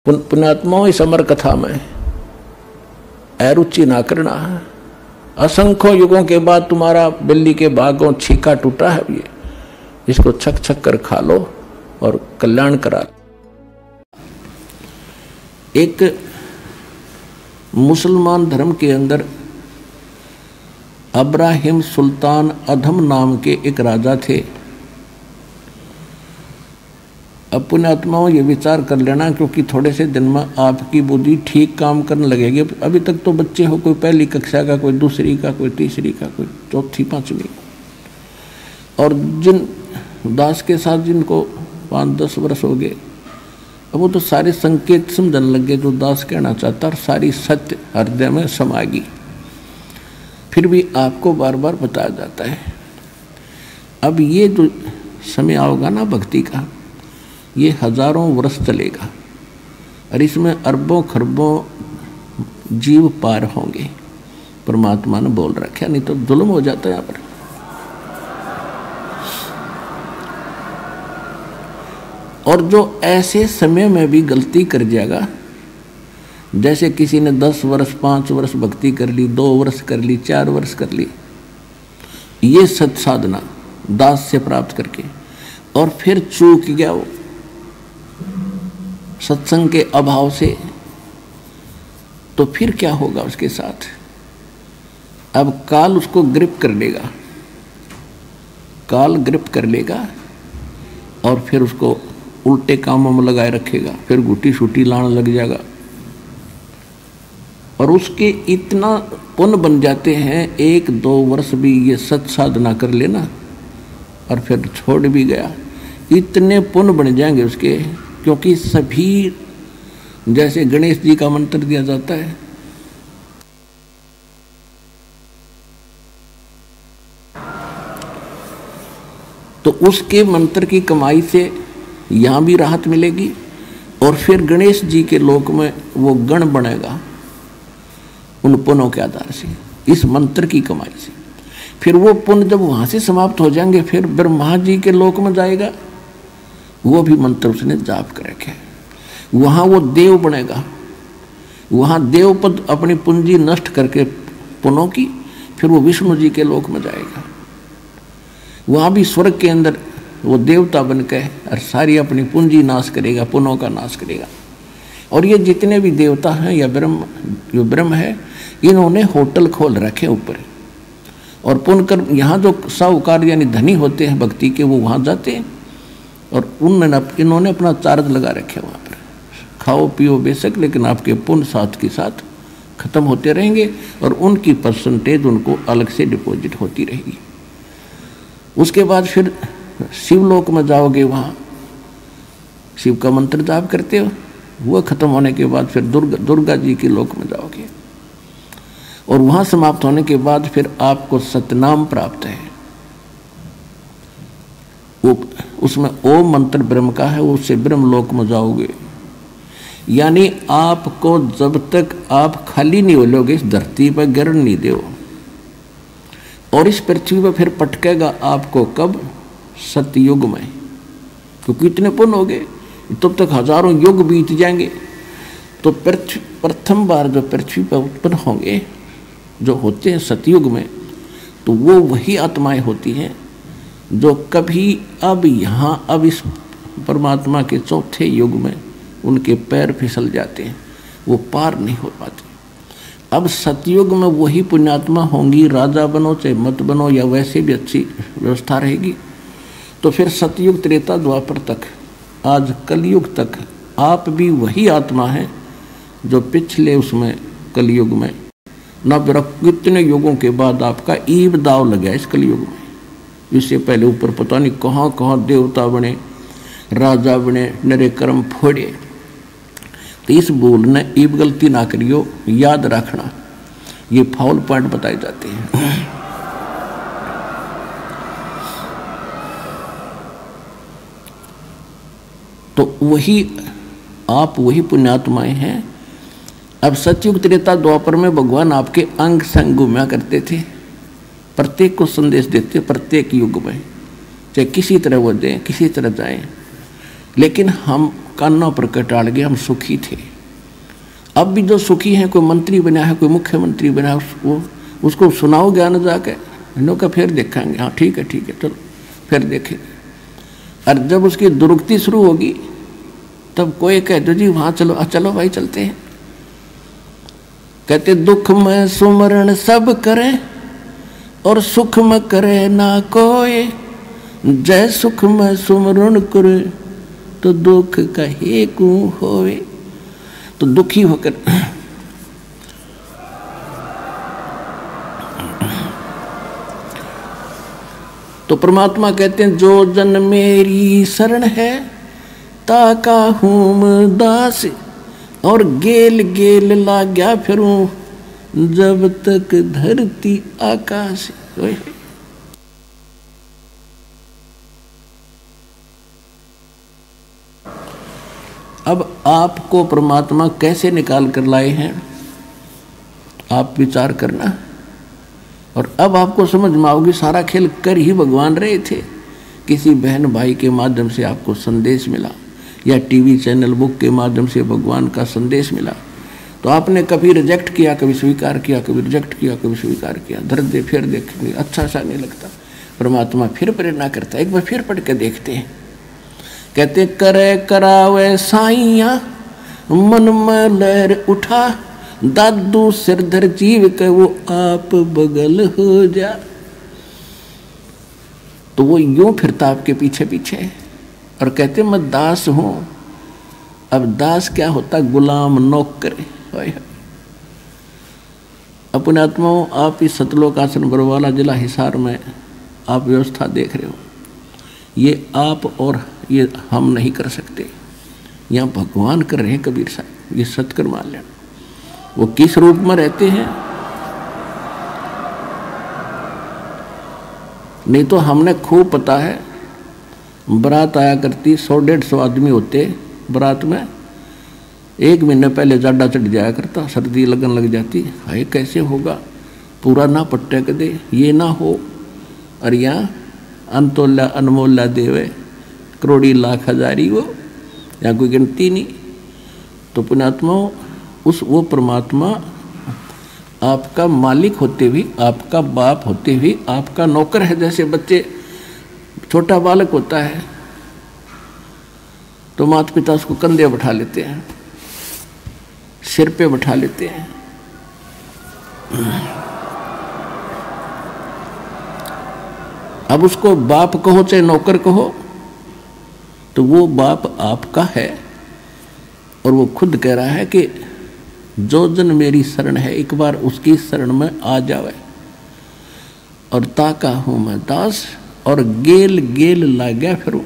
पुण्यात्माओं इस अमर कथा में अरुचि ना करना है। असंख्यों युगों के बाद तुम्हारा बिल्ली के भागों छीका टूटा है, ये इसको छक छक कर खा लो और कल्याण करा। एक मुसलमान धर्म के अंदर अब्राहिम सुल्तान अधम नाम के एक राजा थे। अब पुण्यात्माओं ये विचार कर लेना, क्योंकि थोड़े से दिन में आपकी बुद्धि ठीक काम करने लगेगी। अभी तक तो बच्चे हो, कोई पहली कक्षा का, कोई दूसरी का, कोई तीसरी का, कोई चौथी पांचवी, और जिन दास के साथ जिनको 5-10 वर्ष हो गए, अब वो तो सारे संकेत समझने लग गए जो दास कहना चाहता, और सारी सत्य हृदय में समा गई। फिर भी आपको बार बार बताया जाता है। अब ये जो समय आओगा ना भक्ति का, ये हजारों वर्ष चलेगा और इसमें अरबों खरबों जीव पार होंगे। परमात्मा ने बोल रखा, नहीं तो जुल्म हो जाता है यहाँ पर। और जो ऐसे समय में भी गलती कर जाएगा, जैसे किसी ने 10 वर्ष 5 वर्ष भक्ति कर ली, 2 वर्ष कर ली, 4 वर्ष कर ली, ये सत साधना दास से प्राप्त करके, और फिर चूक गया वो सत्संग के अभाव से, तो फिर क्या होगा उसके साथ? अब काल उसको ग्रिप कर लेगा, काल ग्रिप कर लेगा और फिर उसको उल्टे कामों में लगाए रखेगा, फिर गुटी शूटी लाने लग जाएगा। और उसके इतना पुण्य बन जाते हैं, 1-2 वर्ष भी ये सत साधना कर लेना और फिर छोड़ भी गया, इतने पुण्य बन जाएंगे उसके। क्योंकि सभी, जैसे गणेश जी का मंत्र दिया जाता है, तो उसके मंत्र की कमाई से यहाँ भी राहत मिलेगी, और फिर गणेश जी के लोक में वो गण बनेगा उन पुण्यों के आधार से, इस मंत्र की कमाई से। फिर वो पुण्य जब वहाँ से समाप्त हो जाएंगे, फिर ब्रह्मा जी के लोक में जाएगा, वो भी मंत्र उसने जाप कर रखे, वहाँ वो देव बनेगा, वहाँ देव पद अपनी पूंजी नष्ट करके पुण्यों की, फिर वो विष्णु जी के लोक में जाएगा, वहाँ भी स्वर्ग के अंदर वो देवता बन के और सारी अपनी पूंजी नाश करेगा, पुण्यों का नाश करेगा। और ये जितने भी देवता हैं या जो ब्रह्म है, इन्होंने होटल खोल रखे ऊपर, और पुण्य कर यहाँ जो साहूकार यानी धनी होते हैं भक्ति के, वो वहाँ जाते हैं और इन्होंने अपना चार्ज लगा रखे वहाँ पर। खाओ पियो बेशक, लेकिन आपके पुण्य साथ के साथ खत्म होते रहेंगे और उनकी परसेंटेज उनको अलग से डिपॉजिट होती रहेगी। उसके बाद फिर शिवलोक में जाओगे, वहाँ शिव का मंत्र जाप करते हो, वो खत्म होने के बाद फिर दुर्गा जी के लोक में जाओगे, और वहाँ समाप्त होने के बाद फिर आपको सतनाम प्राप्त है। वो उसमें ओम मंत्र ब्रह्म का है, उससे ब्रह्म लोक में जाओगे। यानी आपको जब तक आप खाली नहीं हो लोगे, इस धरती पर गिरन नहीं दो, और इस पृथ्वी पर फिर पटकेगा आपको कब? सतयुग में, क्योंकि इतने पुण्य हो गए, तब तक हजारों युग बीत जाएंगे। तो प्रथम बार जो पृथ्वी पर उत्पन्न होंगे, जो होते हैं सतयुग में, तो वो वही आत्माएं होती हैं जो कभी अब यहाँ अब इस परमात्मा के चौथे युग में उनके पैर फिसल जाते हैं, वो पार नहीं हो पाते। अब सतयुग में वही पुण्यात्मा होंगी, राजा बनो चाहे मत बनो, या वैसे भी अच्छी व्यवस्था रहेगी। तो फिर सतयुग त्रेता द्वापर तक, आज कलयुग तक आप भी वही आत्मा है जो पिछले उसमें कलयुग में न कितने युगों के बाद आपका ईब दाव लगा इस कलयुग में। इससे पहले ऊपर पता नहीं कहाँ कहाँ देवता बने, राजा बने, नरे कर्म फोड़े। तो इस बोल ने ईब गलती ना करियो, याद रखना, ये फाउल पॉइंट बताए जाते हैं। तो वही आप वही पुण्यात्माएं हैं। अब सतयुग त्रेता द्वापर में भगवान आपके अंग संग घूमा करते थे, प्रत्येक को संदेश देते, प्रत्येक युग में, चाहे किसी तरह वो दें, किसी तरह जाएं। लेकिन हम कानों पर कटाड़ गए, हम सुखी थे। अब भी जो सुखी हैं, कोई मंत्री बना है, कोई मुख्यमंत्री बना है, उसको सुनाओ ज्ञान जाके, इन्हों का फिर देखेंगे, हाँ ठीक है चलो फिर देखेंगे। और जब उसकी दुरुक्ति शुरू होगी तब कोई कह दो जी वहाँ चलो, चलो भाई चलते हैं। कहते दुख में सुमरण सब करे और सुख में करे ना कोई, जय सुख में सुमरण करे तो दुख कहे को होवे। तो दुखी होकर तो परमात्मा कहते हैं जो जन मेरी शरण है ताका हूँ दास, और गेल गेल लाग्या फिरूं जब तक धरती आकाश। अब आपको परमात्मा कैसे निकाल कर लाए हैं, आप विचार करना। और अब आपको समझ में आओगी सारा खेल कर ही भगवान रहे थे। किसी बहन भाई के माध्यम से आपको संदेश मिला, या टीवी चैनल बुक के माध्यम से भगवान का संदेश मिला, तो आपने कभी रिजेक्ट किया, कभी स्वीकार किया, कभी रिजेक्ट किया, कभी स्वीकार किया। दर्द फिर देखेंगे, अच्छा सा नहीं लगता। परमात्मा फिर प्रेरणा करता है, एक बार फिर पढ़ के देखते हैं। कहते करे करावे साइया मन में लहर उठा, दादू सिरधर जीव के वो आप बगल हो जा। तो वो यूं फिरता आपके पीछे पीछे और कहते मैं दास हूं। अब दास क्या होता, गुलाम नौकर। अपने आत्माओं, आप इस सतलोक आश्रम बरवाला जिला हिसार में आप व्यवस्था देख रहे हो, ये आप और ये हम नहीं कर सकते, यहाँ भगवान कर रहे हैं। कबीर साहब ये सत्कर मान लेना। वो किस रूप में रहते हैं, नहीं तो हमने खूब पता है। बारात आया करती, 100-150 आदमी होते बारात में। 1 महीने पहले जाडा चढ़ जाया करता, सर्दी लगन लग जाती। हाय कैसे होगा, पूरा ना पट्टे के दे, ये ना हो। और यहाँ अंतोल्ला अनमोल्ला देवे, करोड़ी लाख हजारी वो, यहाँ कोई गिनती नहीं। तो पुण्यात्माओं, वो परमात्मा आपका मालिक होते हुए, आपका बाप होते हुए आपका नौकर है। जैसे बच्चे, छोटा बालक होता है तो माता पिता उसको कंधे बैठा लेते हैं, सिर पे बैठा लेते हैं। अब उसको बाप कहो चाहे नौकर कहो, तो वो बाप आपका है। और वो खुद कह रहा है कि जो जन मेरी शरण है, एक बार उसकी शरण में आ जावे। और ताका हूं मैं दास, और गेल गेल लाग्या फिरूं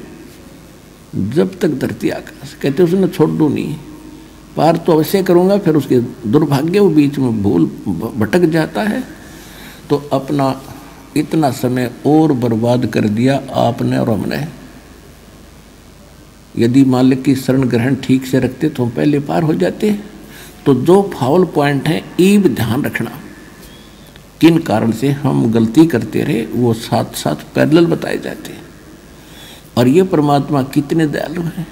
जब तक धरती आकाश। कहते उसने छोड़ दूं नहीं, पार तो अवश्य करूंगा। फिर उसके दुर्भाग्य वो बीच में भूल भटक जाता है, तो अपना इतना समय और बर्बाद कर दिया आपने और हमने। यदि मालिक की शरण ग्रहण ठीक से रखते तो हम पहले पार हो जाते। तो जो फाउल पॉइंट है, ईब ध्यान रखना, किन कारण से हम गलती करते रहे, वो साथ साथ पैरेलल बताए जाते हैं। और ये परमात्मा कितने दयालु हैं।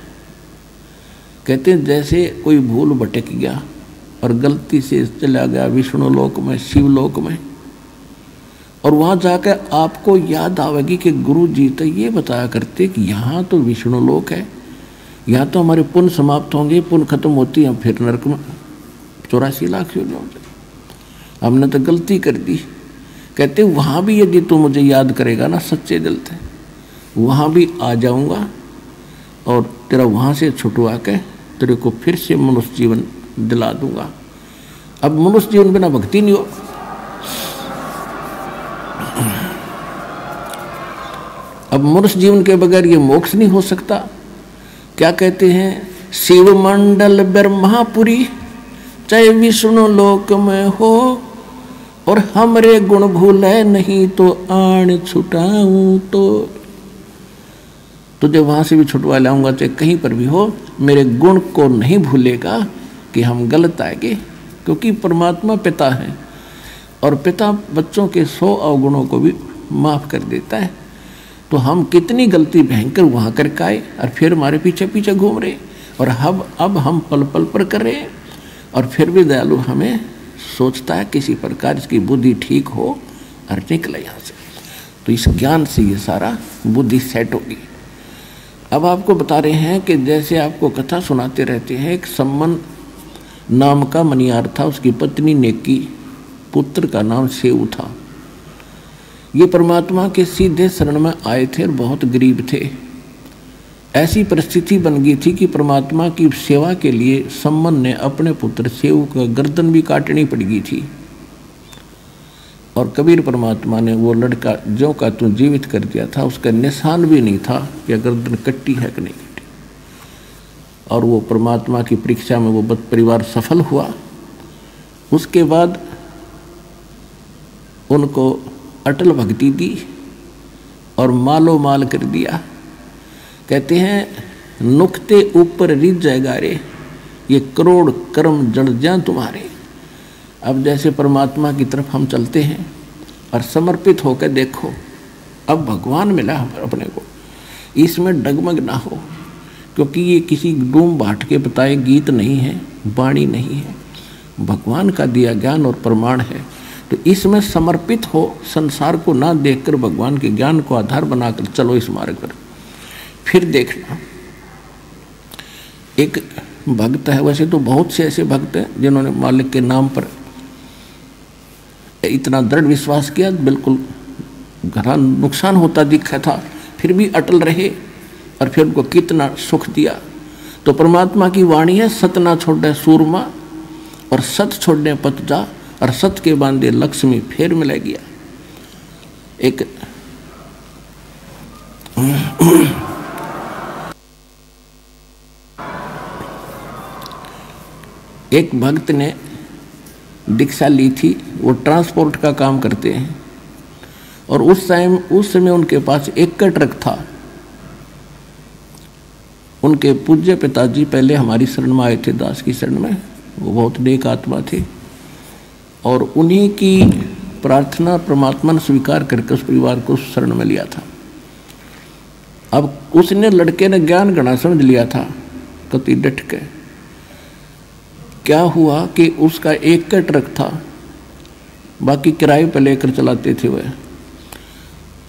कहते हैं जैसे कोई भूल भटक गया और गलती से चला गया विष्णु लोक में, शिवलोक में, और वहाँ जाकर आपको याद आवेगी कि गुरु जी तो ये बताया करते कि यहाँ तो विष्णु लोक है, यहाँ तो हमारे पुण्य समाप्त होंगे, पुण्य खत्म होती है, फिर नरक में 84 लाख योनि होंगे, हमने तो गलती कर दी। कहते वहाँ भी यदि तू मुझे याद करेगा ना सच्चे दिल से, वहाँ भी आ जाऊँगा और तेरा वहाँ से छुटवा के तेरे को फिर से मनुष्य जीवन दिला दूँगा। अब मनुष्य जीवन बिना भक्ति नहीं हो। अब मनुष्य जीवन के बगैर ये मोक्ष नहीं हो सकता। क्या कहते हैं, शिव मंडल ब्रह्मापुरी चाहे विष्णु लोक में हो, और हमरे गुण भूले नहीं तो आण छुटाऊं तो। तुझे वहां से भी छुटवा लाऊंगा, चाहे कहीं पर भी हो, मेरे गुण को नहीं भूलेगा कि हम गलत आएंगे, क्योंकि परमात्मा पिता है और पिता बच्चों के 100 अवगुणों को भी माफ कर देता है। तो हम कितनी गलती भयंकर वहाँ करके आए और फिर हमारे पीछे पीछे घूम रहे, और अब हम पल पल पर कर रहे हैं। और फिर भी दयालु हमें सोचता है किसी प्रकार इसकी बुद्धि ठीक हो और निकले यहाँ से। तो इस ज्ञान से ये सारा बुद्धि सेट होगी। अब आपको बता रहे हैं कि जैसे आपको कथा सुनाते रहते हैं, एक सम्मन नाम का मनियार था, उसकी पत्नी नेकी, पुत्र का नाम सेऊ था। ये परमात्मा के सीधे शरण में आए थे और बहुत गरीब थे। ऐसी परिस्थिति बन गई थी कि परमात्मा की सेवा के लिए सम्मन ने अपने पुत्र सेऊ का गर्दन भी काटनी पड़ गई थी। और कबीर परमात्मा ने वो लड़का जो का तू जीवित कर दिया था, उसका निशान भी नहीं था कि गर्दन कट्टी है कि नहीं कट्टी। और वो परमात्मा की परीक्षा में वो परिवार सफल हुआ। उसके बाद उनको अटल भक्ति दी और मालो माल कर दिया। कहते हैं नुक्ते ऊपर रिझ जाएगा रे, ये करोड़ कर्म जड़ जाएं तुम्हारे। अब जैसे परमात्मा की तरफ हम चलते हैं और समर्पित होकर देखो, अब भगवान मिला अपने को, इसमें डगमग ना हो, क्योंकि ये किसी डूम बाट के बताए गीत नहीं है, वाणी नहीं है, भगवान का दिया ज्ञान और प्रमाण है। तो इसमें समर्पित हो, संसार को ना देखकर भगवान के ज्ञान को आधार बनाकर चलो इस मार्ग पर। फिर देखना, एक भक्त है, वैसे तो बहुत से ऐसे भक्त हैं जिन्होंने मालिक के नाम पर इतना दृढ़ विश्वास किया, बिल्कुल घना नुकसान होता दिखा था, फिर भी अटल रहे और फिर उनको कितना सुख दिया। तो परमात्मा की वाणी है, सत ना छोड़े सूरमा और सत छोड़ने पत जा, और सत के बांधे लक्ष्मी फिर मिल गया। एक भक्त ने दीक्षा ली थी, वो ट्रांसपोर्ट का काम करते हैं, और उस समय उनके पास एक का ट्रक था। उनके पूज्य पिताजी पहले हमारी शरण में आए थे, दास की शरण में, वो बहुत नेक आत्मा थे, और उन्हीं की प्रार्थना परमात्मा ने स्वीकार करके उस परिवार को शरण में लिया था। अब उसने लड़के ने ज्ञान गणा समझ लिया था कति डट के। क्या हुआ कि उसका एक का ट्रक था, बाकी किराए पर लेकर चलाते थे वह,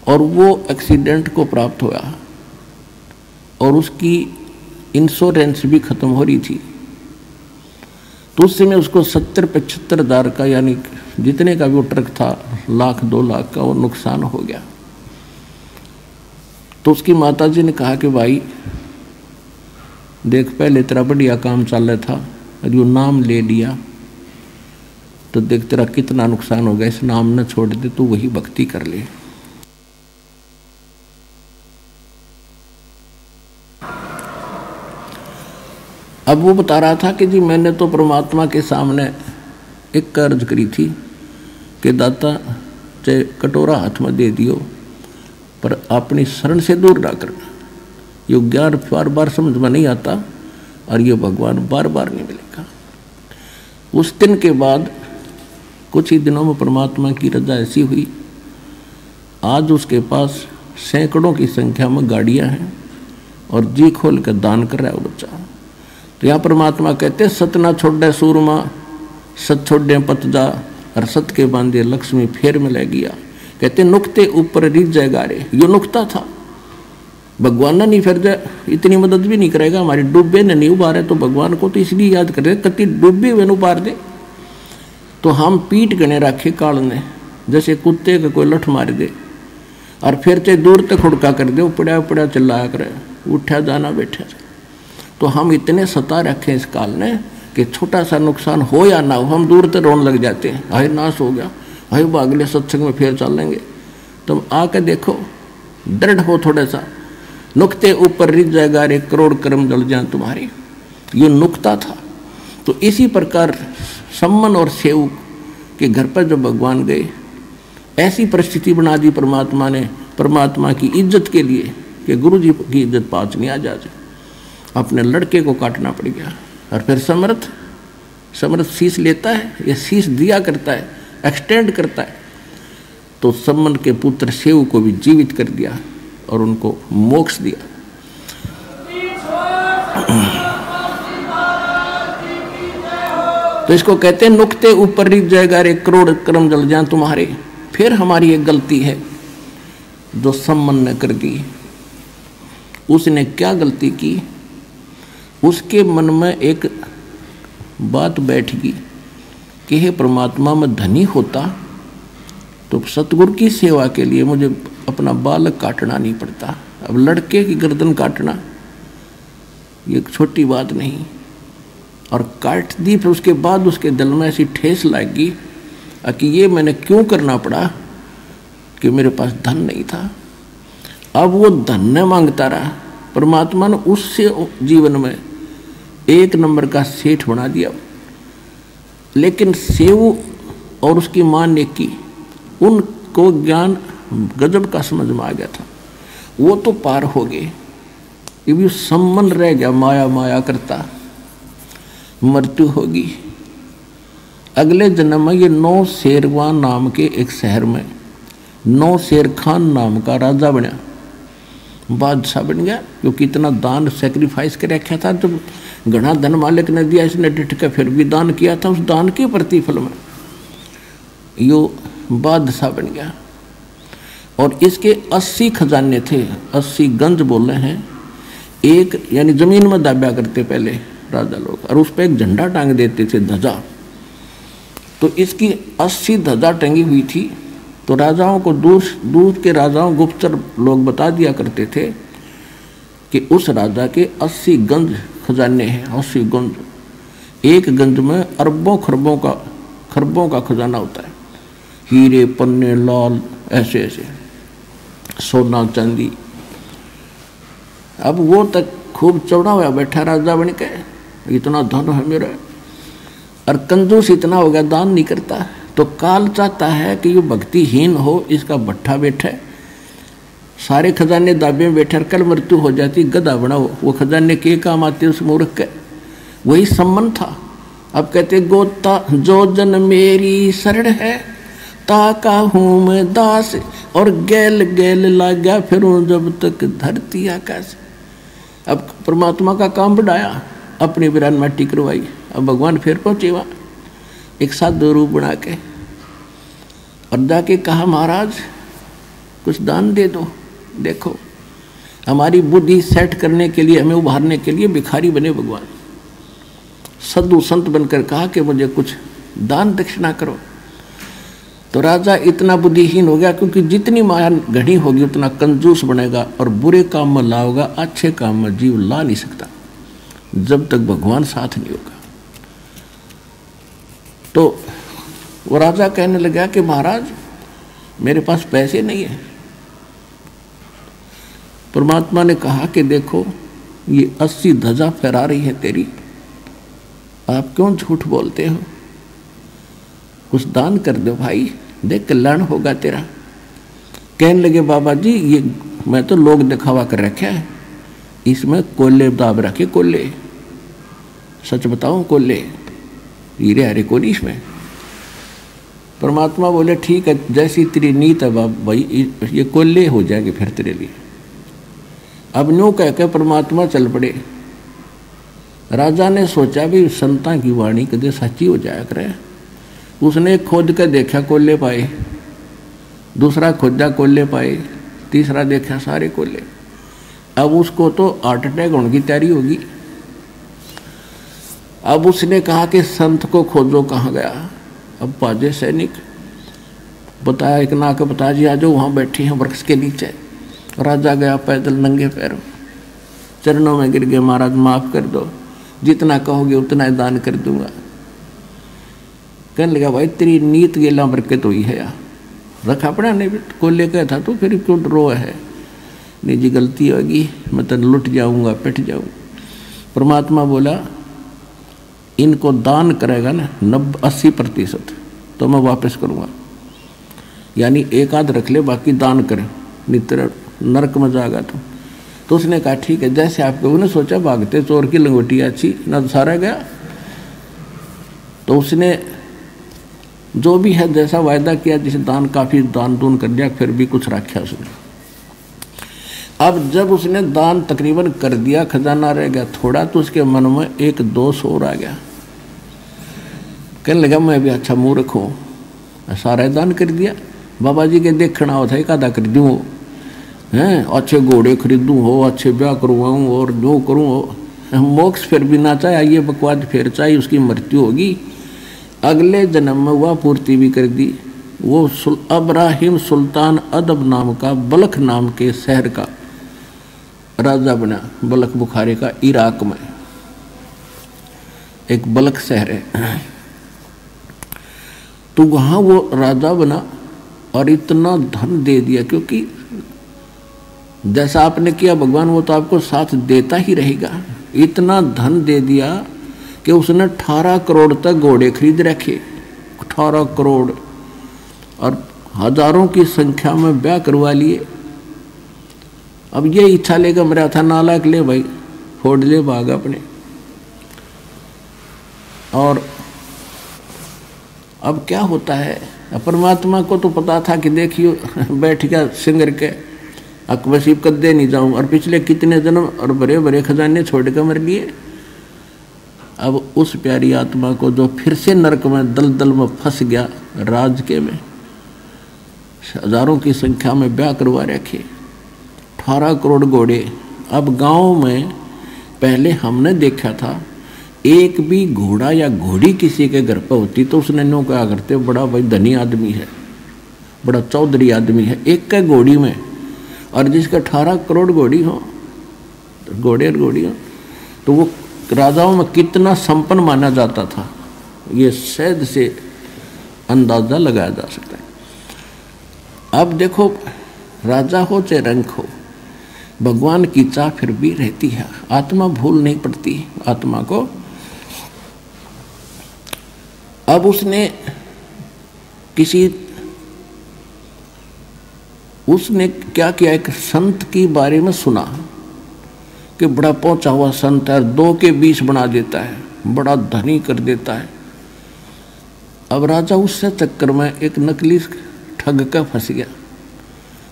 और वो एक्सीडेंट को प्राप्त हुआ और उसकी इंश्योरेंस भी खत्म हो रही थी। तो उस समय उसको 70-75 हज़ार का, यानी जितने का भी वो ट्रक था, 1 लाख 2 लाख का वो नुकसान हो गया। तो उसकी माताजी ने कहा कि भाई देख, पहले तेरा बढ़िया काम चल रहा था, जो नाम ले लिया तो देख तेरा कितना नुकसान हो गया, इस नाम न छोड़ दे, तो वही भक्ति कर ले। अब वो बता रहा था कि जी मैंने तो परमात्मा के सामने एक अर्ज करी थी कि दाता चाहे कटोरा हाथ में दे दियो, पर अपनी शरण से दूर ना करना। ये ज्ञान बार बार समझ में नहीं आता और ये भगवान बार बार नहीं मिलेगा। उस दिन के बाद कुछ ही दिनों में परमात्मा की रजा ऐसी हुई, आज उसके पास सैकड़ों की संख्या में गाड़ियां हैं और जी खोल कर दान कर रहा है वो बच्चा। तो यहाँ परमात्मा कहते सत ना छोड़े सूरमा, सत छोड़े पत जा, और सत के बांधे लक्ष्मी फेर में ले गया। कहते नुक्ते ऊपर रिझ जाएगा रे, यो नुक्ता था, भगवान ना नहीं फिर जाए, इतनी मदद भी नहीं करेगा, हमारी डूबे ने नहीं उबारे, तो भगवान को तो इसलिए याद करे कति डूबे वे उबार दे। तो हम पीठ गणे रखे काल ने, जैसे कुत्ते का कोई लठ मार दे और फिर चाहे दूर तक हुड़का कर दे, उपड़ा उपड़ा चिल्लाया करे, उठा जाना बैठा। तो हम इतने सता रखे इस काल ने कि छोटा सा नुकसान हो या ना हो, हम दूर तक रोने लग जाते हैं, हाय नाश हो गया, हाय अगले सत्संग में फिर चल लेंगे। तुम आकर देखो, दृढ़ हो थोड़ा सा, नुक्ते ऊपर रिझ जाएगा रे, करोड़ कर्म जल जाए तुम्हारे, ये नुक्ता था। तो इसी प्रकार सम्मन और सेवक के घर पर जब भगवान गए, ऐसी परिस्थिति बना दी परमात्मा ने, परमात्मा की इज्जत के लिए कि गुरु जी की इज्जत पाँच नहीं आ जाए, अपने लड़के को काटना पड़ गया। और फिर समर्थ शीश लेता है, या शीश दिया करता है, एक्सटेंड करता है। तो सम्मन के पुत्र सेव को भी जीवित कर दिया, और उनको मोक्ष दिया। तो इसको कहते हैं नुक्ते ऊपर रिझ जाएगा रे करोड़ कर्म जल जाए तुम्हारे। फिर हमारी एक गलती है जो सम्मन ने कर दी। उसने क्या गलती की, उसके मन में एक बात बैठ गई कि हे परमात्मा, मैं धनी होता तो सतगुरु की सेवा के लिए मुझे अपना बालक काटना नहीं पड़ता। अब लड़के की गर्दन काटना ये छोटी बात नहीं। और काट दी, फिर उसके बाद उसके दिल में ऐसी ठेस लगी कि ये मैंने क्यों करना पड़ा कि मेरे पास धन नहीं था। अब वो धन न मांगता रहा, परमात्मा ने उससे जीवन में एक नंबर का सेठ बना दिया। लेकिन सेव और उसकी मां ने की, उनको ज्ञान गजब का समझ में आ गया था, वो तो पार हो गए। ये भी सम्मन रह गया, माया माया करता, मृत्यु होगी। अगले जन्म में ये नौशेरवां नाम के एक शहर में नौशेर खान नाम का राजा बना, बादशाह बन गया, क्योंकि इतना दान सेक्रीफाइस कर रखा था। जब घना धन मालिक ने दिया, इसने डिट के फिर भी दान किया था, उस दान के प्रतिफल में यो बादशाह बन गया। और इसके 80 खजाने थे, 80 गंज बोल रहे हैं। एक यानी जमीन में दाब्या करते पहले राजा लोग, और उस पर एक झंडा टांग देते थे, ध्वजा। तो इसकी 80 ध्वजा टंगी हुई थी। तो राजाओं को दूर के राजाओं, गुप्तचर लोग बता दिया करते थे कि उस राजा के 80 गंज खजाने हैं। 80 गंज, एक गंज में अरबों खरबों का खजाना होता है, हीरे पन्ने लाल ऐसे ऐसे, सोना चांदी। अब वो तक खूब चौड़ा हुआ बैठा राजा बन के, इतना धन है मेरा, और कंजूस इतना हो गया, दान नहीं करता। तो काल चाहता है कि ये भक्तिहीन हो, इसका भट्ठा बैठे, सारे खजाने दाबे में बैठे, कल मृत्यु हो जाती, गधा बनाओ। वो खजाने के काम आते उस मूर्ख के, वही सम्मान था। अब कहते गोता जो जन मेरी शरण है, ताका हूँ मैं दास, और गैल गैल लाग गया फिरूं जब तक धरती आकाश। अब परमात्मा का काम बढ़ाया, अपनी विरान माटी करवाई। अब भगवान फिर पहुंचे वहाँ एक साधु रूप बना के, और जाके कहा महाराज कुछ दान दे दो। देखो हमारी बुद्धि सेट करने के लिए, हमें उभारने के लिए भिखारी बने भगवान। साधु संत बनकर कहा कि मुझे कुछ दान दक्षिणा करो। तो राजा इतना बुद्धिहीन हो गया, क्योंकि जितनी माया घनी होगी उतना कंजूस बनेगा, और बुरे काम में लाओगा, अच्छे काम में जीव ला नहीं सकता जब तक भगवान साथ नहीं होगा। तो वो राजा कहने लगा कि महाराज मेरे पास पैसे नहीं है। परमात्मा ने कहा कि देखो ये 80 ध्वजा फहरा रही है तेरी, आप क्यों झूठ बोलते हो, कुछ दान कर दो भाई, देख कल्याण होगा तेरा। कहने लगे बाबा जी ये मैं तो लोग दिखावा कर रखा है, इसमें कोल्हे दाब रखे, कोल्हे, सच बताऊं कोल्हे, हीरे हरे कोनी इसमें। परमात्मा बोले ठीक है, जैसी तेरी नीत है बाबा भाई, ये कोल्हे हो जाएंगे फिर तेरे लिए। अब न्यू कह के परमात्मा चल पड़े। राजा ने सोचा भी संता की वाणी कदे सच्ची हो जाया करे। उसने खोद कर देखा कोल्हे पाए, दूसरा खोदा कोल्हे पाए, तीसरा देखा सारे कोल्हे। अब उसको तो हार्ट अटैक होने की तैयारी होगी। अब उसने कहा कि संत को खोजो, कहाँ गया। अब पाजे सैनिक बताया, एक नाक बता जी आ जाओ, वहाँ बैठे हैं वृक्ष के नीचे। राजा गया पैदल नंगे पैरों, चरणों में गिर गए, महाराज माफ कर दो, जितना कहोगे उतना ही दान कर दूंगा। कहने लगा भाई तेरी नीत गेला बरकत हुई है यार, रखा पड़ा नहीं कोल्हे का था तो फिर क्यों रो है, निजी गलती होगी, मैं तो लुट जाऊंगा, पिट जाऊंगा। परमात्मा बोला इनको दान करेगा ना 80% तो मैं वापस करूंगा, यानी एक आध रख ले बाकी दान करे, नितर नरक में जाएगा तो उसने कहा ठीक है जैसे आपके। उन्हें सोचा भागते चोर की लंगोटी अच्छी न, सारा गया। तो उसने जो भी है जैसा वायदा किया, जिसे दान काफी दान दून कर दिया, फिर भी कुछ रखा उसने। अब जब उसने दान तकरीबन कर दिया, खजाना रह गया थोड़ा, तो उसके मन में एक दोष और आ गया। कहने लगा मैं भी अच्छा मूर्ख हूँ, सारा दान कर दिया, बाबा जी के देखना होता है कादा कर दूँ हैं, अच्छे घोड़े खरीदूँ हो, अच्छे ब्याह करवाऊँ और जो करूँ हो, मोक्ष फिर भी ना चाहे, ये बकवाद फिर चाहे, उसकी मृत्यु होगी, अगले जन्म में वह पूर्ति भी कर दी। वो अब्राहिम सुल्तान अदब नाम का, बलख नाम के शहर का राजा बना। बलख बुखारे का इराक में एक बलख शहर है, तो वहाँ वो राजा बना और इतना धन दे दिया, क्योंकि जैसा आपने किया भगवान वो तो आपको साथ देता ही रहेगा। इतना धन दे दिया कि उसने 18 करोड़ तक घोड़े खरीद रखे, 18 करोड़, और हजारों की संख्या में ब्याह करवा लिए। अब ये इच्छा लेकर मेरा था नालायक, ले भाई फोड़ ले भाग अपने। और अब क्या होता है, परमात्मा को तो पता था कि देखियो बैठ गया सिंगर के अकबसीब कदे नहीं जाऊं, और पिछले कितने जन्म और बड़े बड़े खजाने छोड़ कर मर लिए। अब उस प्यारी आत्मा को जो फिर से नरक में दलदल में फंस गया, राज के में हजारों की संख्या में ब्याह करवा रखे, 18 करोड़ घोड़े। अब गांव में पहले हमने देखा था, एक भी घोड़ा या घोड़ी किसी के घर पर होती तो उसने नो क्या करते, बड़ा भाई धनी आदमी है, बड़ा चौधरी आदमी है, एक के घोड़ी में। और जिसके 18 करोड़ घोड़ी हो, घोड़े और घोड़ी हो, तो वो राजाओं में कितना संपन्न माना जाता था, ये शायद से अंदाजा लगाया जा सकता है। अब देखो, राजा हो चाहे रंक हो, भगवान की चाह फिर भी रहती है, आत्मा भूल नहीं पड़ती आत्मा को। अब उसने क्या किया, एक संत के बारे में सुना कि बड़ा पहुंचा हुआ संत है, 2 के 20 बना देता है, बड़ा धनी कर देता है। अब राजा उससे चक्कर में एक नकली ठग का फंस गया,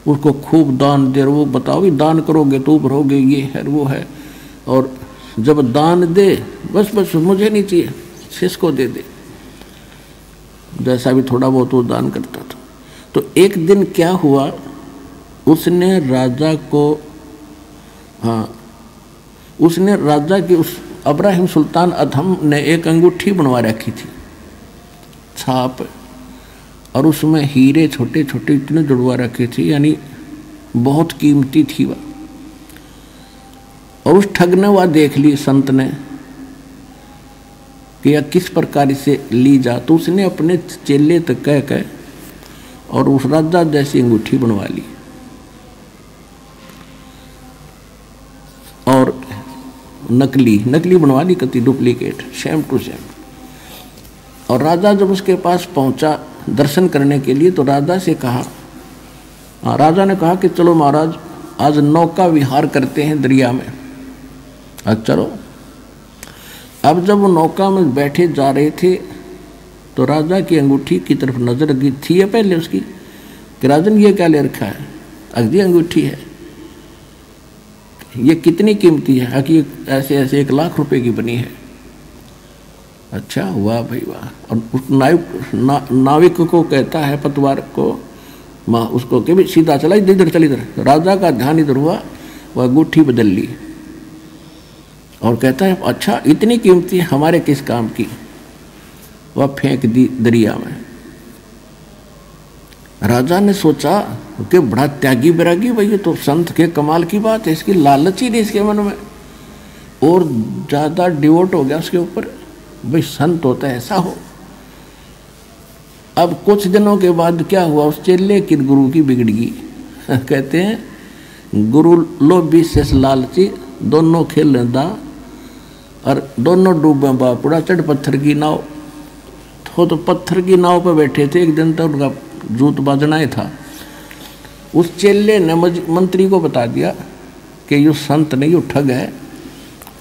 उसको खूब दान दे, वो बताओ दान करोगे तो भरोगे, ये है वो है, और जब दान दे बस मुझे नहीं चाहिए, किसको दे दे, जैसा भी थोड़ा बहुत वो दान करता था। तो एक दिन क्या हुआ, उसने राजा की उस अब्राहिम सुल्तान अधम ने एक अंगूठी बनवा रखी थी, छाप, और उसमें हीरे छोटे छोटे इतने जुड़वा रखे थे, यानी बहुत कीमती थी वह। और उस ठग ने वह देख ली संत ने कि यह किस प्रकार से ली जा, तो उसने अपने चेले तक कह और उस राजा जैसी अंगूठी बनवा ली, और नकली बनवा ली, कति डुप्लीकेट, सेम टू सेम। और राजा जब उसके पास पहुंचा दर्शन करने के लिए, तो राजा से कहा, राजा ने कहा कि चलो महाराज आज नौका विहार करते हैं दरिया में। अब चलो। अब जब वो नौका में बैठे जा रहे थे, तो राजा की अंगूठी की तरफ नजर गई थी है पहले उसकी, कि राजन ये क्या ले रखा है, अगली अंगूठी है, ये कितनी कीमती है, कि ऐसे 1 लाख रुपए की बनी है। अच्छा, वाह भाई वाह। और उस नाविक को कहता है, पतवार को, माँ उसको कि भी सीधा चला, इधर चल इधर। राजा का ध्यान इधर हुआ, वह अंगूठी बदल ली और कहता है अच्छा इतनी कीमती हमारे किस काम की, वह फेंक दी दरिया में। राजा ने सोचा कि बड़ा त्यागी बैरागी भाई, ये तो संत के कमाल की बात है, इसकी लालच ही नहीं इसके मन में, और ज़्यादा डिवोट हो गया उसके ऊपर, भाई संत होता है ऐसा हो। अब कुछ दिनों के बाद क्या हुआ, उस चेले की गुरु की बिगड़ गई। कहते हैं गुरु लोभी से लालची, दोनों खेल दा और दोनों डूबे बापुड़ा, चढ़ पत्थर की नाव। तो पत्थर की नाव पर बैठे थे, एक दिन तक उनका जूत बाजना ही था। उस चेले ने मंत्री को बता दिया कि ये संत नहीं, ये ठग है,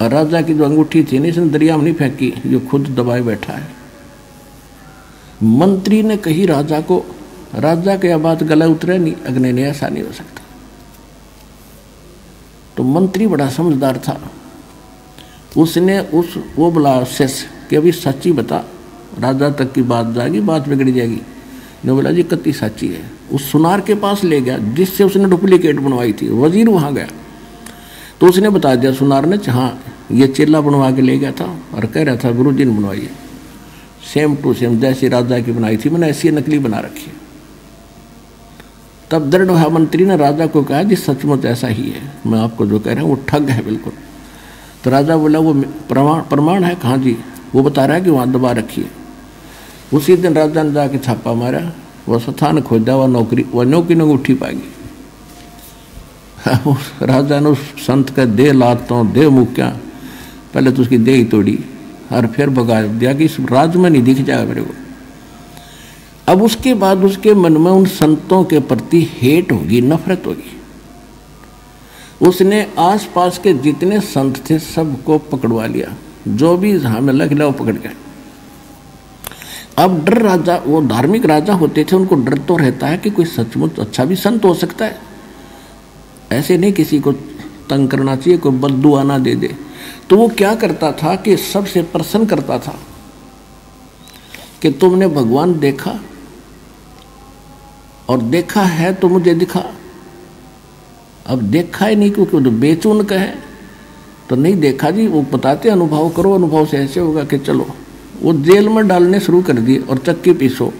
और राजा की जो अंगूठी थी इसने दरिया में नहीं फेंकी, जो खुद दबाए बैठा है। मंत्री ने कही राजा को, राजा के यह बात गला उतरे नहीं, अग्नि ने ऐसा नहीं हो सकता। तो मंत्री बड़ा समझदार था, उसने वो बोला शेष कि अभी सच्ची बता, राजा तक की बात जाएगी, बात बिगड़ जाएगी। ने बोला जी कत्ती सच्ची है। उस सुनार के पास ले गया जिससे उसने डुप्लीकेट बनवाई थी। वजीर वहाँ गया तो उसने बता दिया सुनार ने, हाँ ये चेला बनवा के ले गया था और कह रहा था गुरु जी ने बनवाई है, सेम टू सेम जैसे राजा की बनाई थी मैंने ऐसी नकली बना रखी है। तब दृढ़ हुआ मंत्री ने राजा को कहा जी सचमुच ऐसा ही है, मैं आपको जो कह रहा हूँ वो ठग है बिल्कुल। तो राजा बोला वो प्रमाण है कहाँ जी? वो बता रहा है कि वहाँ दबा रखी है। उसी दिन राजा ने जाके छापा मारा, वह स्थान खोजा, वह नौकरी न उठी पाएगी। राजा ने उस संत का देह लातों देह मुक्या, पहले तो उसकी देह ही तोड़ी और फिर भगा दिया कि इस राज में नहीं दिख जाएगा मेरे को। अब उसके बाद उसके मन में उन संतों के प्रति हेट होगी, नफरत होगी। उसने आसपास के जितने संत थे सबको पकड़वा लिया, जो भी जहां में लग लिया वो पकड़ गए। अब डर, राजा वो धार्मिक राजा होते थे, उनको डर तो रहता है कि कोई सचमुच अच्छा भी संत हो सकता है, ऐसे नहीं किसी को तंग करना चाहिए, कोई बद्दुआ ना दे दे। तो वो क्या करता था कि सबसे प्रश्न करता था कि तुमने भगवान देखा, और देखा है तो मुझे दिखा। अब देखा ही नहीं क्योंकि तो बेचून का है तो नहीं देखा जी। वो बताते अनुभव करो, अनुभव से ऐसे होगा कि चलो। वो जेल में डालने शुरू कर दिए और चक्की पीसो।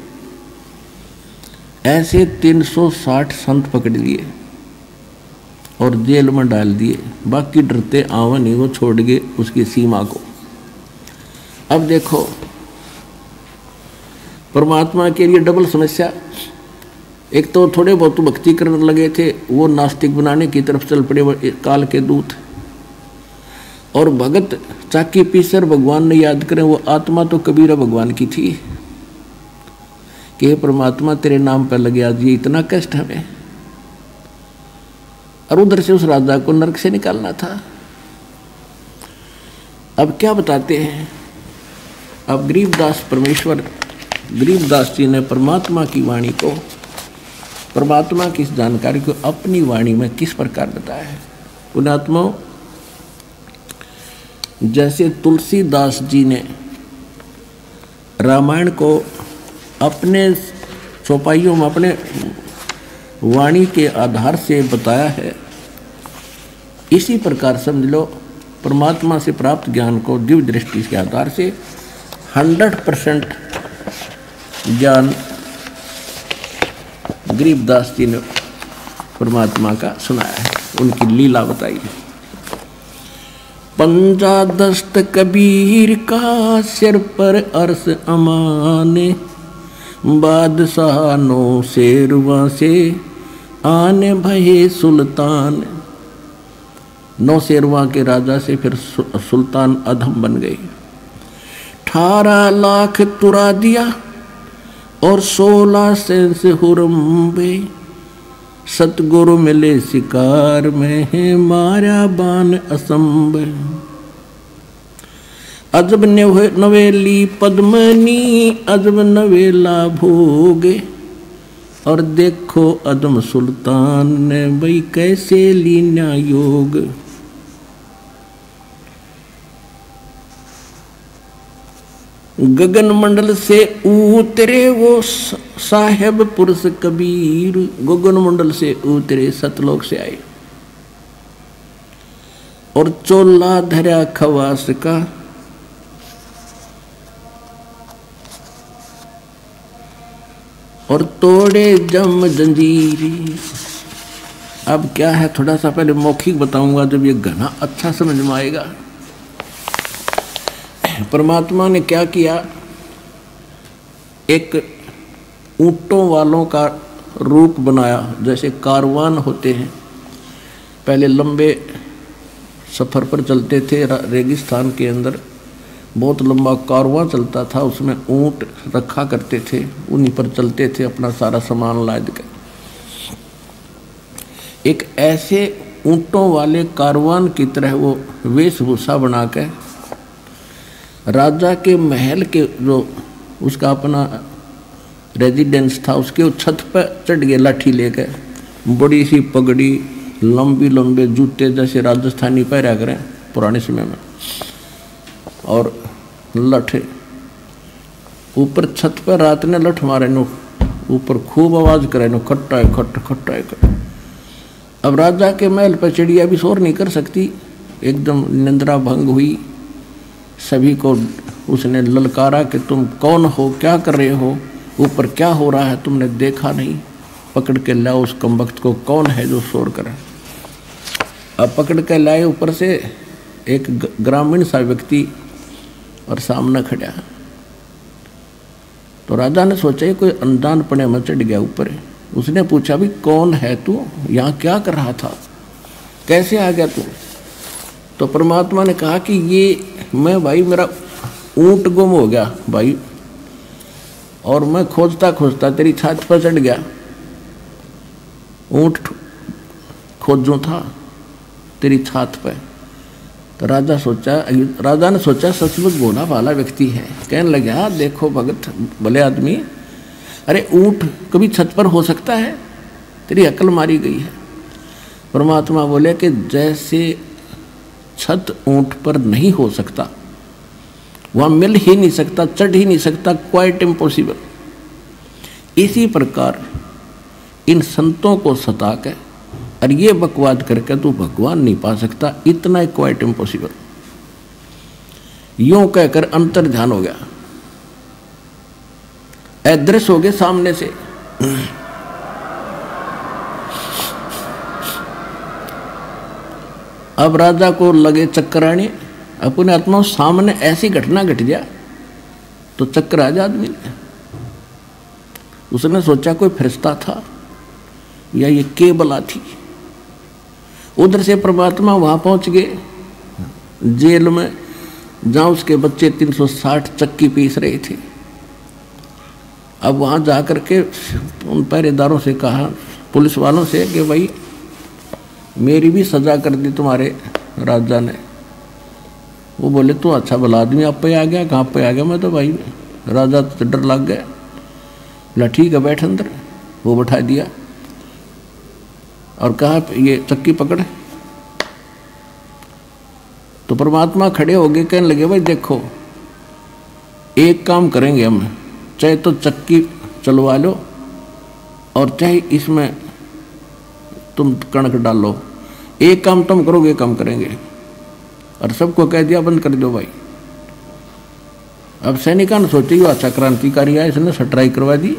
ऐसे 360 संत पकड़ लिए और जेल में डाल दिए। बाकी डरते आवा नहीं, वो छोड़ गए उसकी सीमा को। अब देखो परमात्मा के लिए डबल समस्या। एक तो थोड़े बहुत भक्ति करने लगे थे, वो नास्तिक बनाने की तरफ चल पड़े काल के दूत। और भगत चाकी पीसर भगवान ने याद करें, वो आत्मा तो कबीरा भगवान की थी कि परमात्मा तेरे नाम पर लगे, आज ये इतना कष्ट हमें। और उधर से उस राजा को नरक से निकालना था। अब क्या बताते हैं, अब गरीबदास जी ने परमात्मा की वाणी को, परमात्मा की इस जानकारी को अपनी वाणी में किस प्रकार बताया है। पुण्यात्माओं, जैसे तुलसीदास जी ने रामायण को अपने चौपाइयों में अपने वाणी के आधार से बताया है, इसी प्रकार समझ लो परमात्मा से प्राप्त ज्ञान को दिव्य दृष्टि के आधार से 100% ज्ञान गरीबदास जी ने परमात्मा का सुनाया है, उनकी लीला बताई है। पंजा दस्त कबीर का सिर पर अर्श अमाने, बादशाह नो शेरवा से आने भये सुल्तान। 9 शेरवा के राजा से फिर सुल्तान अधम बन गए। 18 लाख तुरा दिया और 16 सेंस हुरम्बे, सतगुरु मिले शिकार में है मारा बान असंभ। अजब नवेली पद्मनी अजब नवेला भोगे, और देखो अदम सुल्तान ने भाई कैसे लीना योग। गगन मंडल से उतरे वो साहेब पुरुष कबीर, गगन मंडल से उतरे सतलोक से आए और चोला धरा खवास का। और तोड़े जम जंजीरी। अब क्या है, थोड़ा सा पहले मौखिक बताऊंगा, जब ये घना अच्छा समझ में आएगा। परमात्मा ने क्या किया, एक ऊंटों वालों का रूप बनाया। जैसे कारवान होते हैं, पहले लंबे सफ़र पर चलते थे रेगिस्तान के अंदर, बहुत लंबा कारवां चलता था, उसमें ऊंट रखा करते थे, उन्हीं पर चलते थे अपना सारा सामान लाद कर। एक ऐसे ऊंटों वाले कारवान की तरह वो वेशभूषा बना के राजा के महल के जो उसका अपना रेजिडेंस था उसके छत पर चढ़ गए लाठी लेकर, बड़ी सी पगड़ी लंबी लंबे जूते जैसे राजस्थानी पहरा करें पुराने समय में, और लठे ऊपर छत पर रात ने लठ मारे नो, ऊपर खूब आवाज करे नो, खट्टा है खट खट्टा है खट। अब राजा के महल पर चिड़िया भी शोर नहीं कर सकती, एकदम निंद्रा भंग हुई। सभी को उसने ललकारा कि तुम कौन हो, क्या कर रहे हो, ऊपर क्या हो रहा है, तुमने देखा नहीं, पकड़ के लाओ उस कमबख्त को, कौन है जो शोर करे। अब पकड़ के लाए ऊपर से एक ग्रामीण सा व्यक्ति और सामने खड़ा। तो राजा ने सोचा ये कोई अनजान पने में चढ़ गया ऊपर। उसने पूछा भी कौन है तू, यहाँ क्या कर रहा था, कैसे आ गया तू। तो परमात्मा ने कहा कि ये मैं भाई, मेरा ऊंट गुम हो गया भाई, और मैं खोजता खोजता तेरी छात पर चढ़ गया, ऊंट खोजूं था तेरी छात पर। तो राजा ने सोचा सचमुच भोला भाला व्यक्ति है। कहने लगा देखो भगत भले आदमी, अरे ऊंट कभी छत पर हो सकता है, तेरी अकल मारी गई है। परमात्मा बोले कि जैसे छत ऊंट पर नहीं हो सकता, वहाँ मिल ही नहीं सकता, चढ़ ही नहीं सकता, क्वाइट इम्पॉसिबल, इसी प्रकार इन संतों को सता के और ये बकवाद करके तू भगवान नहीं पा सकता, इतना क्वाइट इम्पॉसिबल। यूं कहकर अंतर ध्यान हो गया, अदृश्य हो गए सामने से। अब राजा को लगे चक्कर आने, अपने आत्मा सामने ऐसी घटना घट गया तो चक्कर आ जा आदमी। उसने सोचा कोई फरिश्ता था या ये केबला थी। उधर से परमात्मा वहां पहुंच गए जेल में, जहां उसके बच्चे 360 चक्की पीस रहे थे। अब वहां जाकर के उन पहरेदारों से कहा, पुलिस वालों से, कि भाई मेरी भी सजा कर दी तुम्हारे राजा ने। वो बोले तो अच्छा भला आदमी आप पे आ गया, कहाँ पे आ गया, मैं तो भाई राजा तो डर लग गया। बोला ठीक है बैठ अंदर। वो बैठा दिया और कहा ये चक्की पकड़। तो परमात्मा खड़े हो गए, कहने लगे भाई देखो एक काम करेंगे हम, चाहे तो चक्की चलवा लो और चाहे इसमें तुम कणक डालो, एक काम तुम करोगे काम करेंगे। और सबको कह दिया बंद कर दो भाई। अब सैनिका ने सोची वो अच्छा क्रांतिकारी है, इसने सटराई करवा दी।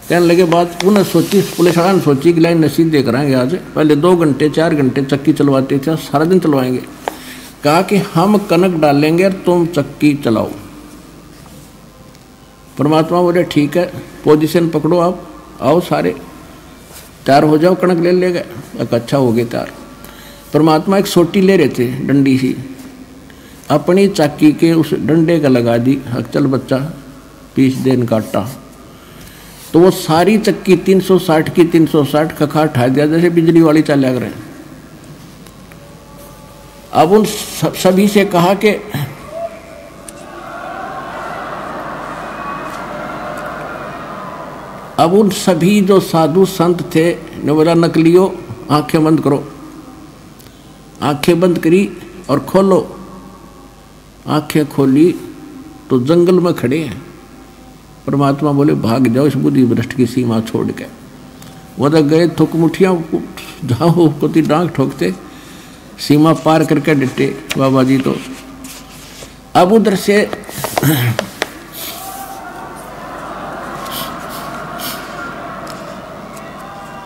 कहने लगे बात उन्हें सोची, पुलिस वाला ने सोची कि लाइन नसीब देख रहे हैं आज, पहले 2 घंटे 4 घंटे चक्की चलवाते थे, सारा दिन चलवाएंगे। कहा कि हम कनक डालेंगे और तुम चक्की चलाओ। परमात्मा बोले ठीक है, पोजीशन पकड़ो, आप आओ सारे तैयार हो जाओ, कणक ले लेगा। अच्छा हो गए तैयार। परमात्मा एक सोटी ले रहे थे डंडी सी, अपनी चक्की के उस डंडे का लगा दी, चल बच्चा पीस देन काटा। तो वो सारी चक्की 360 की 360 खखा उठा दिया जैसे बिजली वाली चाल लग रहे हैं। अब उन सभी से कहा कि अब उन सभी जो साधु संत थे ने बोला नकलियो आंखें बंद करो। आंखें बंद करी और खोलो। आंखें खोली तो जंगल में खड़े हैं। परमात्मा बोले भाग जाओ इस बुद्धि भ्रष्ट की सीमा छोड़ के। वो तो गए थुक मुठियाँ जाओ को डांग ठोकते, सीमा पार करके डटे बाबा जी। तो अब उधर से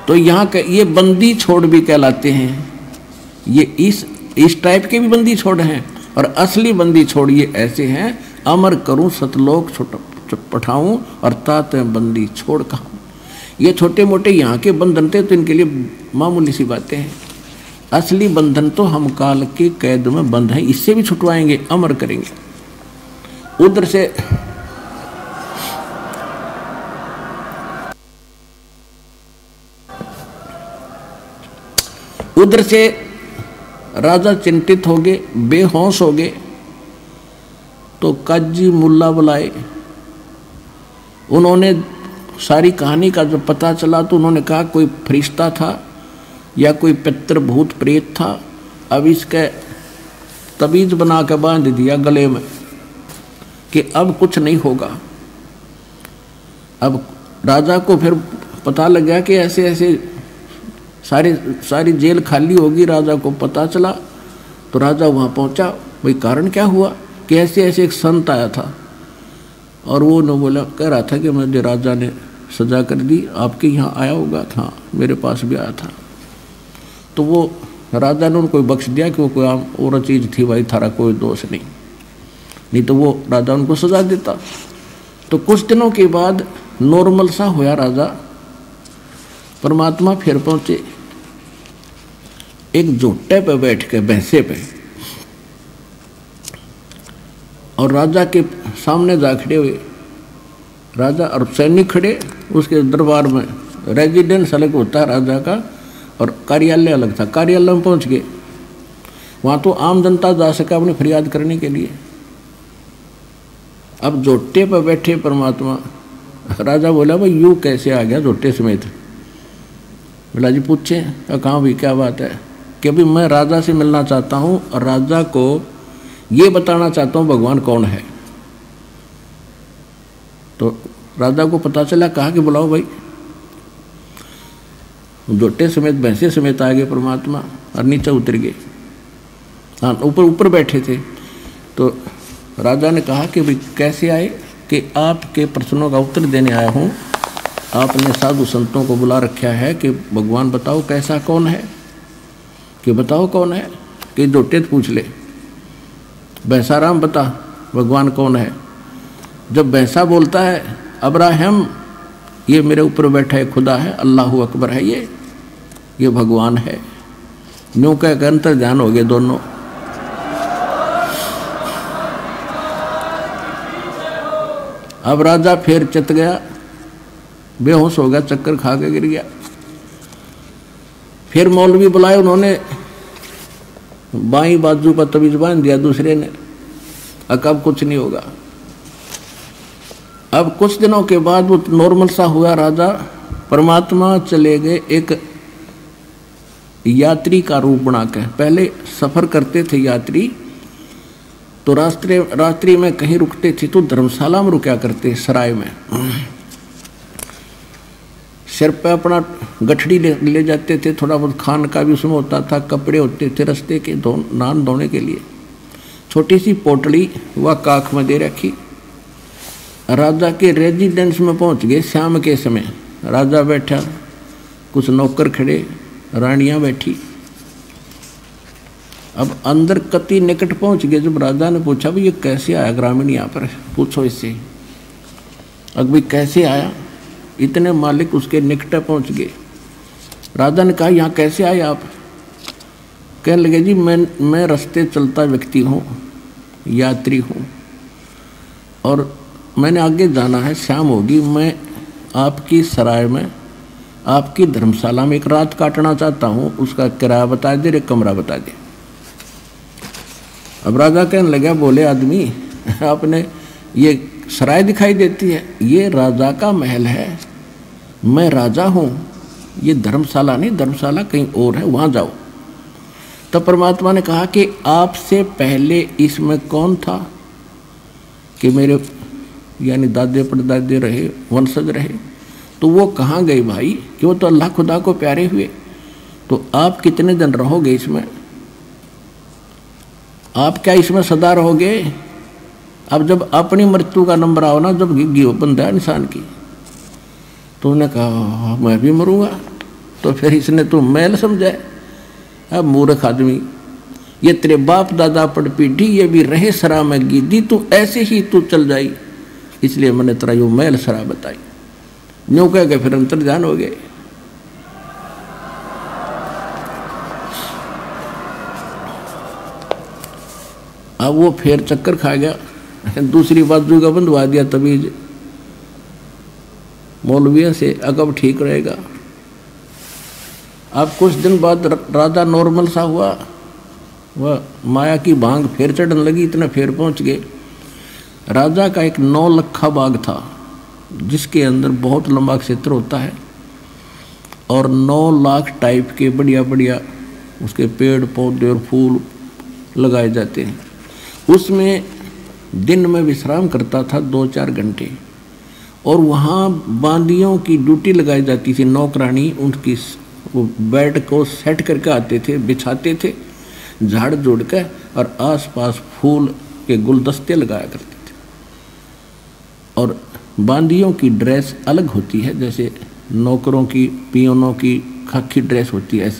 तो यहाँ के ये बंदी छोड़ भी कहलाते हैं। ये इस टाइप के भी बंदी छोड़ हैं और असली बंदी छोड़ ये ऐसे हैं, अमर करूं सतलोक पठाऊं और तात बंदी छोड़ कहूं। ये छोटे मोटे यहाँ के बंधन थे तो इनके लिए मामूली सी बातें हैं। असली बंधन तो हम काल के कैद में बंध हैं, इससे भी छुटवाएंगे, अमर करेंगे। उधर से राजा चिंतित हो गए, बेहोश हो गए। तो काजी मुल्ला बुलाए। उन्होंने सारी कहानी का जब पता चला तो उन्होंने कहा कोई फरिश्ता था या कोई पितर भूत प्रेत था, अब इसके तबीज बना के बांध दिया गले में कि अब कुछ नहीं होगा। अब राजा को फिर पता लग गया कि ऐसे ऐसे सारी जेल खाली होगी। राजा को पता चला तो राजा वहाँ पहुँचा, भाई कारण क्या हुआ कि ऐसे ऐसे एक संत आया था और वो न बोला, कह रहा था कि मुझे राजा ने सजा कर दी, आपके यहाँ आया होगा था, मेरे पास भी आया था। तो वो राजा ने उनको बख्श दिया कि वो कोई आम और चीज़ थी भाई, थारा कोई दोष नहीं तो वो राजा उनको सजा देता। तो कुछ दिनों के बाद नॉर्मल सा होया राजा, परमात्मा फिर पहुँचे एक झोटे पे बैठ के, भैंसे पे, और राजा के सामने जा खड़े हुए। राजा और सैनिक खड़े उसके दरबार में। रेजिडेंस अलग होता है राजा का और कार्यालय अलग था। कार्यालय में पहुंच गए, वहाँ तो आम जनता जा सका अपनी फरियाद करने के लिए। अब झोटे पर बैठे परमात्मा, राजा बोला भाई यूँ कैसे आ गया झोटे समेत? बोला जी पूछे। कहाँ भी क्या बात है? कि अभी मैं राजा से मिलना चाहता हूँ और राजा को ये बताना चाहता हूँ भगवान कौन है। तो राजा को पता चला, कहा कि बुलाओ भाई। जोटे समेत भैंसे समेत आ गए परमात्मा और नीचे उतर गए। हाँ, ऊपर बैठे थे। तो राजा ने कहा कि भाई कैसे आए? कि आपके प्रश्नों का उत्तर देने आया हूँ, आपने साधु संतों को बुला रखा है कि भगवान बताओ कैसा कौन है, कि बताओ कौन है। कि जोटे पूछ ले, भैंसाराम बता भगवान कौन है। जब भैंसा बोलता है अब्राहम, ये मेरे ऊपर बैठा है खुदा है, अल्लाह अकबर है, ये भगवान है। न्यू कह अंतर ध्यान हो गए दोनों। अब राजा फिर चित गया, बेहोश हो गया, चक्कर खा के गिर गया। फिर मौलवी बुलाए, उन्होंने बाई बाजू पर तबीज बांध दिया दूसरे ने। अब कुछ नहीं होगा। अब कुछ दिनों के बाद वो नॉर्मल सा हुआ राजा। परमात्मा चले गए एक यात्री का रूप बना के। पहले सफर करते थे यात्री, तो रात्रि में कहीं रुकते थे तो धर्मशाला में रुका करते, सराय में। सिर पे अपना गठड़ी ले जाते थे, थोड़ा बहुत खान का भी उसमें होता था, कपड़े होते थे रास्ते के नान धोने के लिए। छोटी सी पोटली वह काख में दे रखी। राजा के रेजिडेंस में पहुंच गए शाम के समय। राजा बैठा, कुछ नौकर खड़े, रानियां बैठी। अब अंदर कति निकट पहुंच गए। जब राजा ने पूछा भाई ये कैसे आया ग्रामीण यहाँ पर, पूछो इससे। अब भाई कैसे आया? इतने मालिक उसके निकट पहुंच गए। राजा ने कहा यहाँ कैसे आए आप? कहने लगे जी मैं रास्ते चलता व्यक्ति हूँ, यात्री हूँ, और मैंने आगे जाना है, शाम होगी। मैं आपकी सराय में, आपकी धर्मशाला में एक रात काटना चाहता हूँ, उसका किराया बता दे, एक कमरा बता दे। अब राजा कहने लगा, बोले आदमी आपने ये सराय दिखाई देती है, ये राजा का महल है, मैं राजा हूँ, ये धर्मशाला नहीं, धर्मशाला कहीं और है, वहाँ जाओ। तब परमात्मा ने कहा कि आपसे पहले इसमें कौन था? कि मेरे यानी दादे परदादे रहे, वंशज रहे। तो वो कहाँ गए भाई? कि वो तो अल्लाह खुदा को प्यारे हुए। तो आप कितने दिन रहोगे इसमें? आप क्या इसमें सदा रहोगे? अब जब अपनी मृत्यु का नंबर आओ ना, जब गिग्गी हो बंदा है इंसान की, तो उन्होंने कहा मैं भी मरूंगा। तो फिर इसने तो मैल समझा। अब मूर्ख आदमी, ये तेरे बाप दादा पड़ पीढ़ी, ये भी रहे सरा में गिद्दी, तू ऐसे ही तू चल जाई, इसलिए मैंने तेरा यो मैल सरा बताई। न्यू कह के फिर अंतर ध्यान हो गए। अब वो फिर चक्कर खा गया, दूसरी बाजू का बंधवा दिया तबीज मौलवियों से, अगब ठीक रहेगा। अब कुछ दिन बाद राजा नॉर्मल सा हुआ, वह माया की भांग फिर चढ़ने लगी, इतना फिर पहुंच गए। राजा का एक 9 लखा बाग था, जिसके अंदर बहुत लंबा क्षेत्र होता है, और 9 लाख टाइप के बढ़िया बढ़िया उसके पेड़ पौधे और फूल लगाए जाते हैं। उसमें दिन में विश्राम करता था 2-4 घंटे, और वहाँ बांदियों की ड्यूटी लगाई जाती थी, नौकरानी उनकी वो बेड को सेट करके आते थे, बिछाते थे झाड़ जोड़ के, और आसपास फूल के गुलदस्ते लगाया करते थे। और बांदियों की ड्रेस अलग होती है, जैसे नौकरों की पियोनों की खाकी ड्रेस होती है,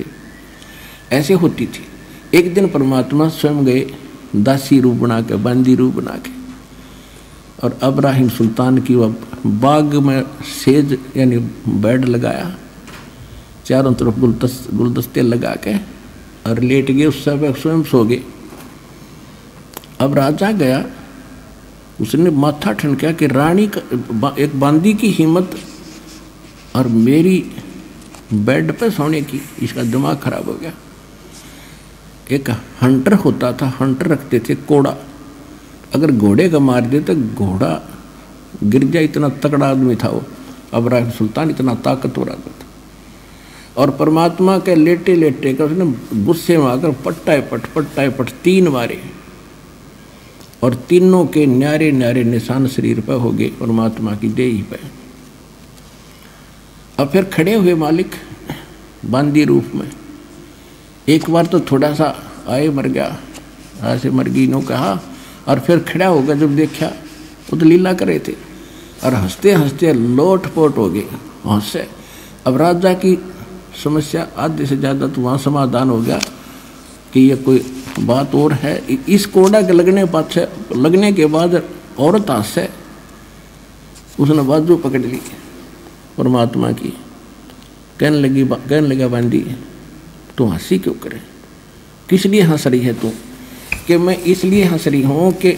ऐसे होती थी। एक दिन परमात्मा स्वयं गए दासी रूप बना के, बांदी रूप बना के, और अब्राहिम सुल्तान की वह बाग में सेज यानी बेड लगाया, चारों तरफ गुलदस्ते लगा के, और लेट गए, उस समय स्वयं सो गए। अब राजा गया, उसने माथा ठनका कि रानी का एक बांदी की हिम्मत और मेरी बेड पे सोने की, इसका दिमाग खराब हो गया। एक हंटर होता था, हंटर रखते थे कोड़ा, अगर घोड़े का मार दे तो घोड़ा गिर जाए, इतना तगड़ा आदमी था वो अब्राहिम सुल्तान, इतना ताकतवर आदमी था। और परमात्मा के लेटे लेटे का उसने गुस्से में आकर पट्टाए पट 3 मारे, और तीनों के न्यारे न्यारे निशान शरीर पर हो गए परमात्मा की देही पे। अब फिर खड़े हुए मालिक बांदी रूप में, एक बार तो थोड़ा सा आए मर गया, ऐसे मर गई नो कहा, और फिर खड़ा होगा जब देखा वो तो लीला करे थे, और हंसते हंसते लोट पोट हो गए हंसे। अब राजा की समस्या आधे से ज़्यादा तो वहाँ समाधान हो गया कि ये कोई बात और है। इस कोड़ा के लगने के बाद औरत हंसे, उसने बाजू पकड़ ली परमात्मा की, कहने लगा बांदी तू हंसी क्यों करे, किस लिए हंस रही है तू? कि मैं इसलिए हंस रही हूँ कि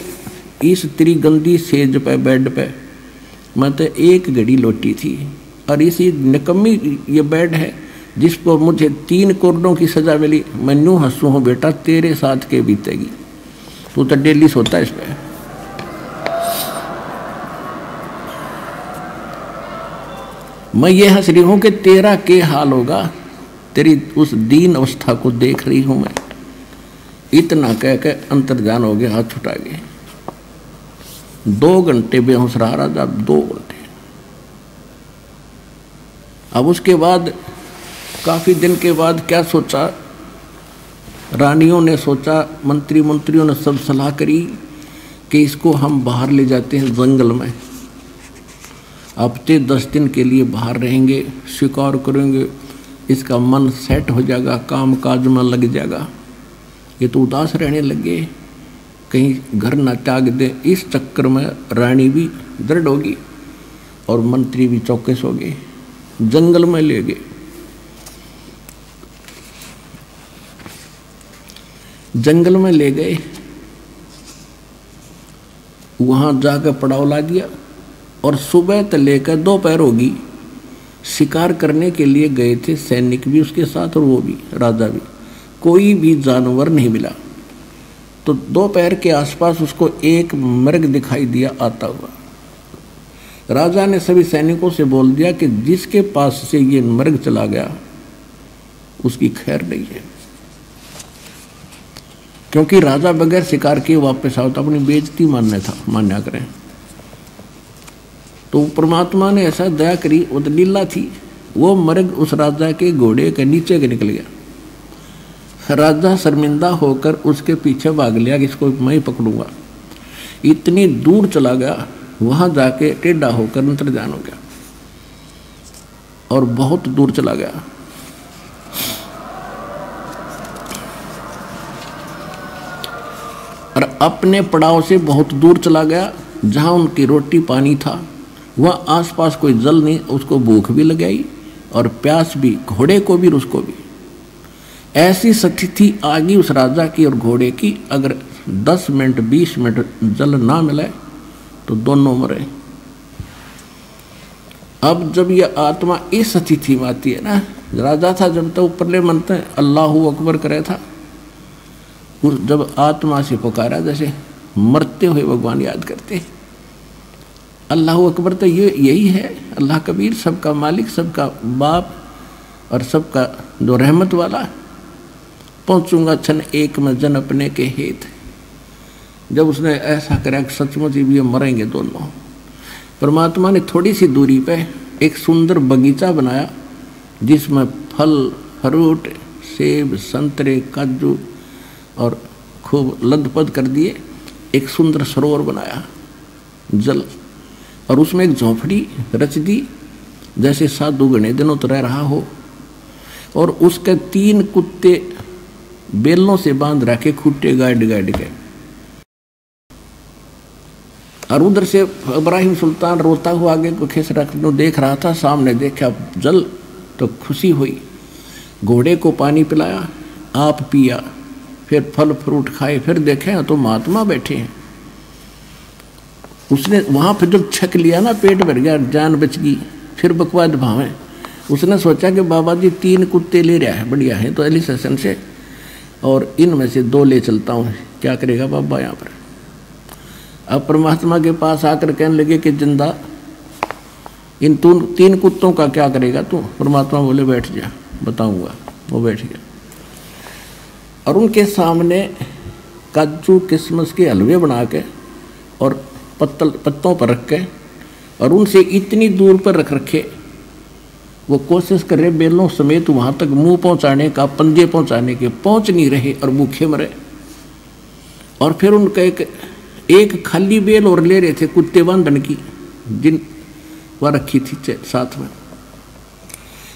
इस तेरी गंदी सेज पे बेड पे मैं तो एक घड़ी लौटी थी, और इसी निकम्मी ये बेड है जिसको मुझे 3 कोरडों की सजा मिली। मैं यूँ हंसू हूँ बेटा, तेरे साथ के बीतेगी, तू तो डेली सोता है इस पे। मैं ये हंस रही हूँ कि तेरा के हाल होगा, तेरी उस दीन अवस्था को देख रही हूँ मैं। इतना कह के अंतर्ध्यान हो गया, हाथ छुटा गए। 2 घंटे बेहोश रहा राजा, 2 घंटे। अब उसके बाद काफी दिन के बाद क्या सोचा, रानियों ने सोचा, मंत्रियों ने सब सलाह करी कि इसको हम बाहर ले जाते हैं जंगल में, हफ्ते 10 दिन के लिए बाहर रहेंगे, शिकार करेंगे, इसका मन सेट हो जाएगा, काम काज में लग जाएगा। ये तो उदास रहने लगे, कहीं घर ना त्याग दे। इस चक्कर में रानी भी दृढ़ होगी और मंत्री भी चौकस हो गए, जंगल में ले गए। जंगल में ले गए, वहां जाकर पड़ाव ला दिया, और सुबह से लेकर दोपहर होगी शिकार करने के लिए गए थे सैनिक भी उसके साथ, और वो भी राजा भी। कोई भी जानवर नहीं मिला। तो दोपहर के आसपास उसको एक मृग दिखाई दिया आता हुआ। राजा ने सभी सैनिकों से बोल दिया कि जिसके पास से ये मृग चला गया उसकी खैर नहीं है, क्योंकि राजा बगैर शिकार किए वापस आओ तो अपनी बेइज्जती मान्या करें। तो परमात्मा ने ऐसा दया करी, वो तो लीला थी, वो मृग उस राजा के घोड़े के नीचे के निकल गया। राजा शर्मिंदा होकर उसके पीछे भाग लिया कि इसको मैं ही पकड़ूंगा। इतनी दूर चला गया, वहां जाके टेढ़ा होकर अंतर्ध्यान हो गया, और बहुत दूर चला गया। और अपने पड़ाव से बहुत दूर चला गया, जहां उनकी रोटी पानी था, वह आसपास कोई जल नहीं, उसको भूख भी लगाई और प्यास भी, घोड़े को भी और उसको भी। ऐसी स्थिति आ गई उस राजा की और घोड़े की, अगर 10 मिनट 20 मिनट जल ना मिले तो दोनों मरे। अब जब यह आत्मा इस स्थिति में आती है ना, राजा था जब तक ऊपरले मनते अल्लाहू अकबर करे था, जब आत्मा से पुकारा जैसे मरते हुए भगवान याद करते, अल्लाह अकबर तो यही है, अल्लाह कबीर, सबका मालिक, सबका बाप, और सबका जो रहमत वाला, पहुँचूंगा क्षण एक में जन अपने के हेत। जब उसने ऐसा करा कि सचमुच ही मरेंगे दोनों, परमात्मा ने थोड़ी सी दूरी पे एक सुंदर बगीचा बनाया जिसमें फल फ्रूट, सेब, संतरे, काजू और खूब लदपद कर दिए। एक सुंदर सरोवर बनाया जल, और उसमें एक झोंपड़ी रच दी जैसे साधु घने दिनों तो रह रहा हो, और उसके 3 कुत्ते बेलों से बांध रखे, खूटे गाड़ गाड़ के। और उधर से इब्राहिम सुल्तान रोता हुआ आगे को खिस रखने देख रहा था। सामने देखा जल तो खुशी हुई, घोड़े को पानी पिलाया, आप पिया, फिर फल फ्रूट खाए, फिर देखे तो महात्मा बैठे हैं। उसने वहाँ पर जब छक लिया ना, पेट भर गया, जान बच गई, फिर बकवाद भावे। उसने सोचा कि बाबा जी 3 कुत्ते ले रहा है, बढ़िया है तो अली सेशन से, और इनमें से 2 ले चलता हूँ। क्या करेगा बाबा यहाँ पर? अब परमात्मा के पास आकर कहने लगे कि जिंदा इन 3 कुत्तों का क्या करेगा तू? परमात्मा बोले बैठ जा, बताऊंगा। वो बैठ गया और उनके सामने काजू किशमिश के हलवे बना के और पत्तों पर रख के, और उनसे इतनी दूर पर रख रखे, वो कोशिश कर रहे बेलों समेत वहाँ तक मुंह पहुँचाने का, पंजे पहुँचाने के, पहुँच नहीं रहे और भूखे मरे। और फिर उनका एक खाली बेल और ले रहे थे कुत्ते बांधन की, जिन वह रखी थी साथ में,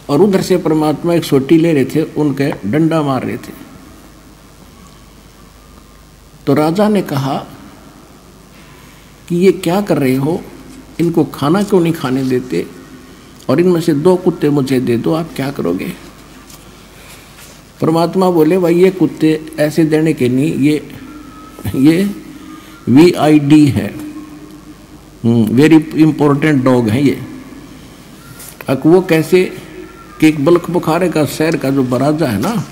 और उधर से परमात्मा एक सोटी ले रहे थे, उनके डंडा मार रहे थे। तो राजा ने कहा कि ये क्या कर रहे हो, इनको खाना क्यों नहीं खाने देते, और इनमें से 2 कुत्ते मुझे दे दो, आप क्या करोगे? परमात्मा बोले भाई ये कुत्ते ऐसे देने के नहीं, ये VID है, वेरी इंपॉर्टेंट डॉग है ये। अब वो कैसे कि एक बल्ख बुखारे का शहर का जो बराजा है ना,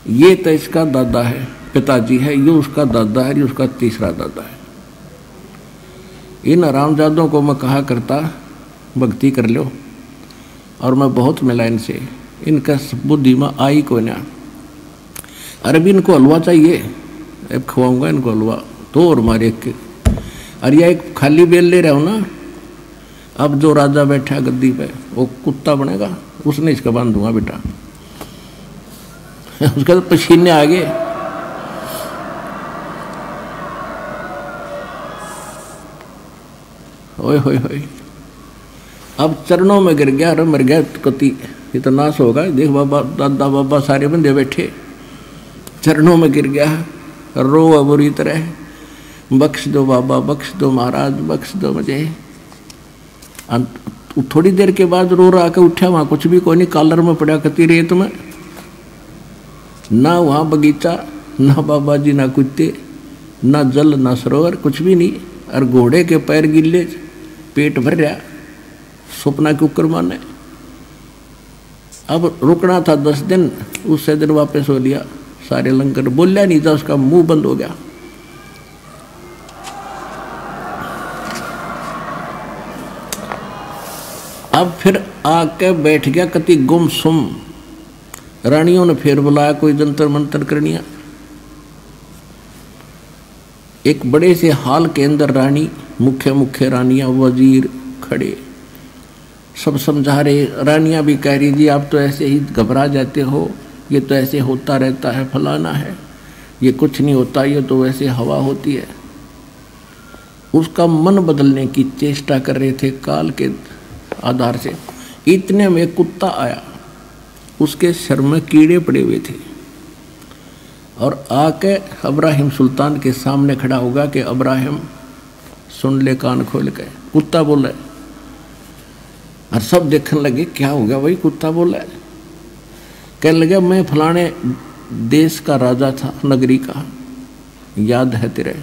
ये तो इसका दादा है, पिताजी है, ये उसका दादा है, ये उसका तीसरा दादा है। इन हरामजादों को मैं कहा करता भक्ति कर लो, और मैं बहुत मिला इनसे, इनका बुद्धि में आई को ना। अरे भी इनको हलवा चाहिए, अब खवाऊंगा इनको हलवा तो, और मारे के। अरे यह एक खाली बेल ले रहा हूँ ना, अब जो राजा बैठा गद्दी पे वो कुत्ता बनेगा, उसने इसका बांध दूंगा बेटा। उसका तो पसीने आ गए। ओए होए होए, अब चरणों में गिर गया, अरे मर गया कति, ये तो नाश होगा। देख बाबा, दादा बाबा सारे बंदे बैठे, चरणों में गिर गया, रो बुरी तरह, बख्श दो बाबा, बख्श दो महाराज, बख्श दो मुझे। थोड़ी देर के बाद रो रहा के उठा, वहाँ कुछ भी कोई नहीं, कॉलर में पड़ा कती रेत में, ना वहाँ बगीचा, ना बाबा जी, ना कुत्ते, ना जल, ना सरोवर, कुछ भी नहीं। और घोड़े के पैर गिले, पेट भर रहा, सपना के ऊपर माने। अब रुकना था 10 दिन, उससे दिन वापस हो लिया। सारे लंगर बोलिया नहीं था, उसका मुंह बंद हो गया। अब फिर आके बैठ गया कति गुमसुम। रानियों ने फिर बुलाया, कोई जंतर मंतर करनिया। एक बड़े से हाल के अंदर रानी, मुख्य रानियां, वजीर खड़े, सब समझा रहे। रानियां भी कह रही जी आप तो ऐसे ही घबरा जाते हो, ये तो ऐसे होता रहता है, फलाना है, ये कुछ नहीं होता, ये तो वैसे हवा होती है। उसका मन बदलने की चेष्टा कर रहे थे काल के आधार से। इतने में कुत्ता आया, उसके सर में कीड़े पड़े हुए थे, और आके इब्राहिम सुल्तान के सामने खड़ा होगा कि इब्राहिम सुन ले कान खोल के। कुत्ता बोला, और सब देखने लगे क्या हो गया भाई, कुत्ता बोला। कहने लगे मैं फलाने देश का राजा था, नगरी का, याद है तेरे,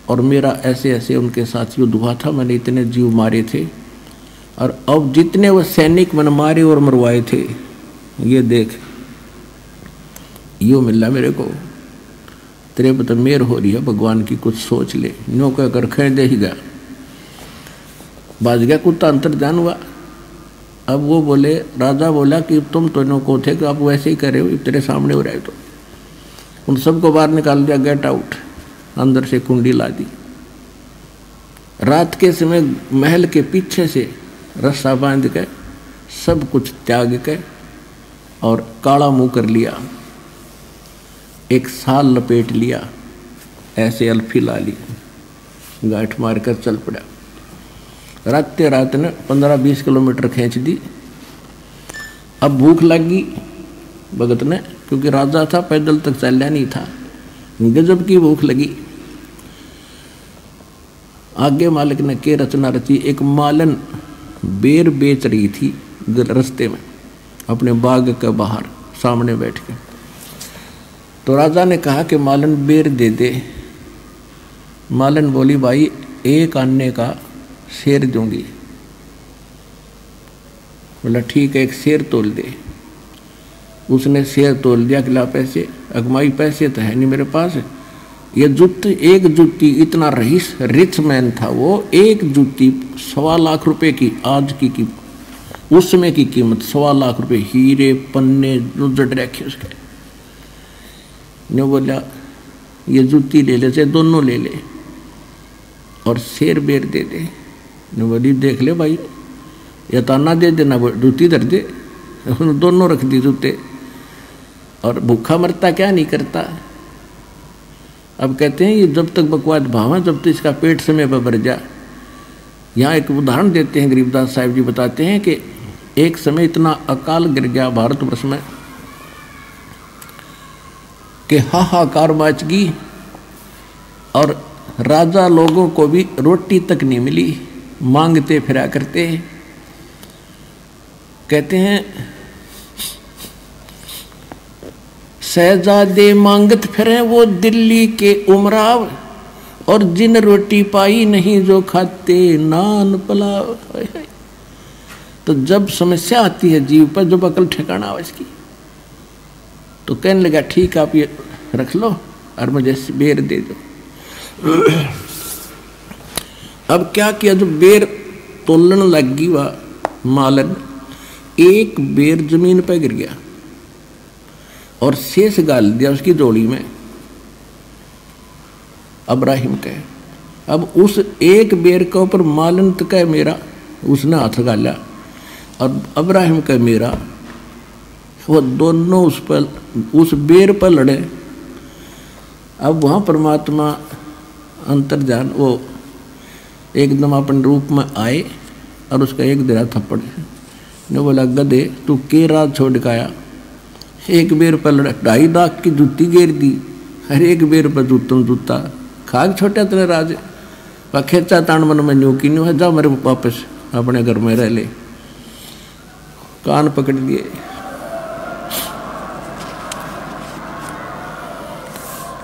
और मेरा ऐसे ऐसे उनके साथ युद्ध हुआ था, मैंने इतने जीव मारे थे, और अब जितने वो सैनिक मैंने मारे और मरवाए थे, ये देख यो मिला मेरे को, तेरे पर तो मेहर हो रही है भगवान की, कुछ सोच ले। नो कहकर खेल दे ही गया, बाज गया कुत्ता, अंतर ध्यान हुआ। अब वो बोले, राजा बोला कि तुम दोनों को थे कि आप वैसे ही कर रहे हो, तेरे सामने हो रहे तो। उन सबको बाहर निकाल दिया, गेट आउट, अंदर से कुंडी ला दी। रात के समय महल के पीछे से रस्सा बांध के सब कुछ त्याग के और काला मुंह कर लिया, एक साल लपेट लिया, ऐसे अल्फी ला ली, गांठ मारकर चल पड़ा। रात ने 15-20 किलोमीटर खींच दी। अब भूख लगी भगत ने, क्योंकि राजा था, पैदल तक चलना नहीं था, गजब की भूख लगी। आगे मालिक ने के रचना रची, एक मालन बेर बेच रही थी रास्ते में अपने बाग के बाहर सामने बैठ के। तो राजा ने कहा कि मालन बेर दे दे। मालन बोली, भाई एक आने का शेर दूंगी। बोला ठीक है, एक शेर तोल दे। उसने शेर तोल दिया, किला पैसे, अगमाई पैसे तो है नहीं मेरे पास। ये जूती, एक जूती, इतना रिच मैन था वो, एक जूती 1.25 लाख रुपए की, आज की उस समय की कीमत 1.25 लाख रुपए, हीरे पन्ने जड़ रखे उसके। ने बोला ये जूती ले ले, चाहे दोनों ले ले, और शेर बेर दे दे। ने बोली देख ले भाई, या ताना दे देना, जूती धर दे। दोनों रख दी जूते, और भूखा मरता क्या नहीं करता। अब कहते हैं ये जब तक बकवास भावा, जब तक इसका पेट समय पर भर जा। यहाँ एक उदाहरण देते हैं, गरीबदास साहिब जी बताते हैं कि एक समय इतना अकाल गिर गया भारतवर्ष में कि हाहाकार मच गई, और राजा लोगों को भी रोटी तक नहीं मिली, मांगते फिरा करते। कहते हैं शहजादे मांगत फिरे वो दिल्ली के उमराव, और जिन रोटी पाई नहीं जो खाते नान पुलाव। तो जब समस्या आती है जीव पर, जब अकल ठिकाना हो इसकी, तो कहने लगा ठीक आप ये रख लो और मुझे बेर दे दो। अब क्या किया, जो बेर तोलन लगी वह मालन, एक बेर जमीन पर गिर गया और शेष गाल दिया उसकी जोड़ी में अब्राहिम के। अब उस एक बेर के ऊपर मालन का मेरा, उसने हाथ गाला, और अब्राहिम का मेरा, वो दोनों उस बेर पर लड़े। अब वहाँ परमात्मा अंतर्जान वो एकदम अपन रूप में आए और उसका एक दिरा थप्पड़ ने बोला, गधे तू के रात छोड़ के आया, एक बेर पर लड़ा, 2.5 लाख की जूती घेर दी, हर एक बेर पर जूतम जूता खाग छोटा तेरे राज खेचा तान मन में न्यू की न्यू है, जा मेरे वापस अपने घर में रह ले। कान पकड़ लिए।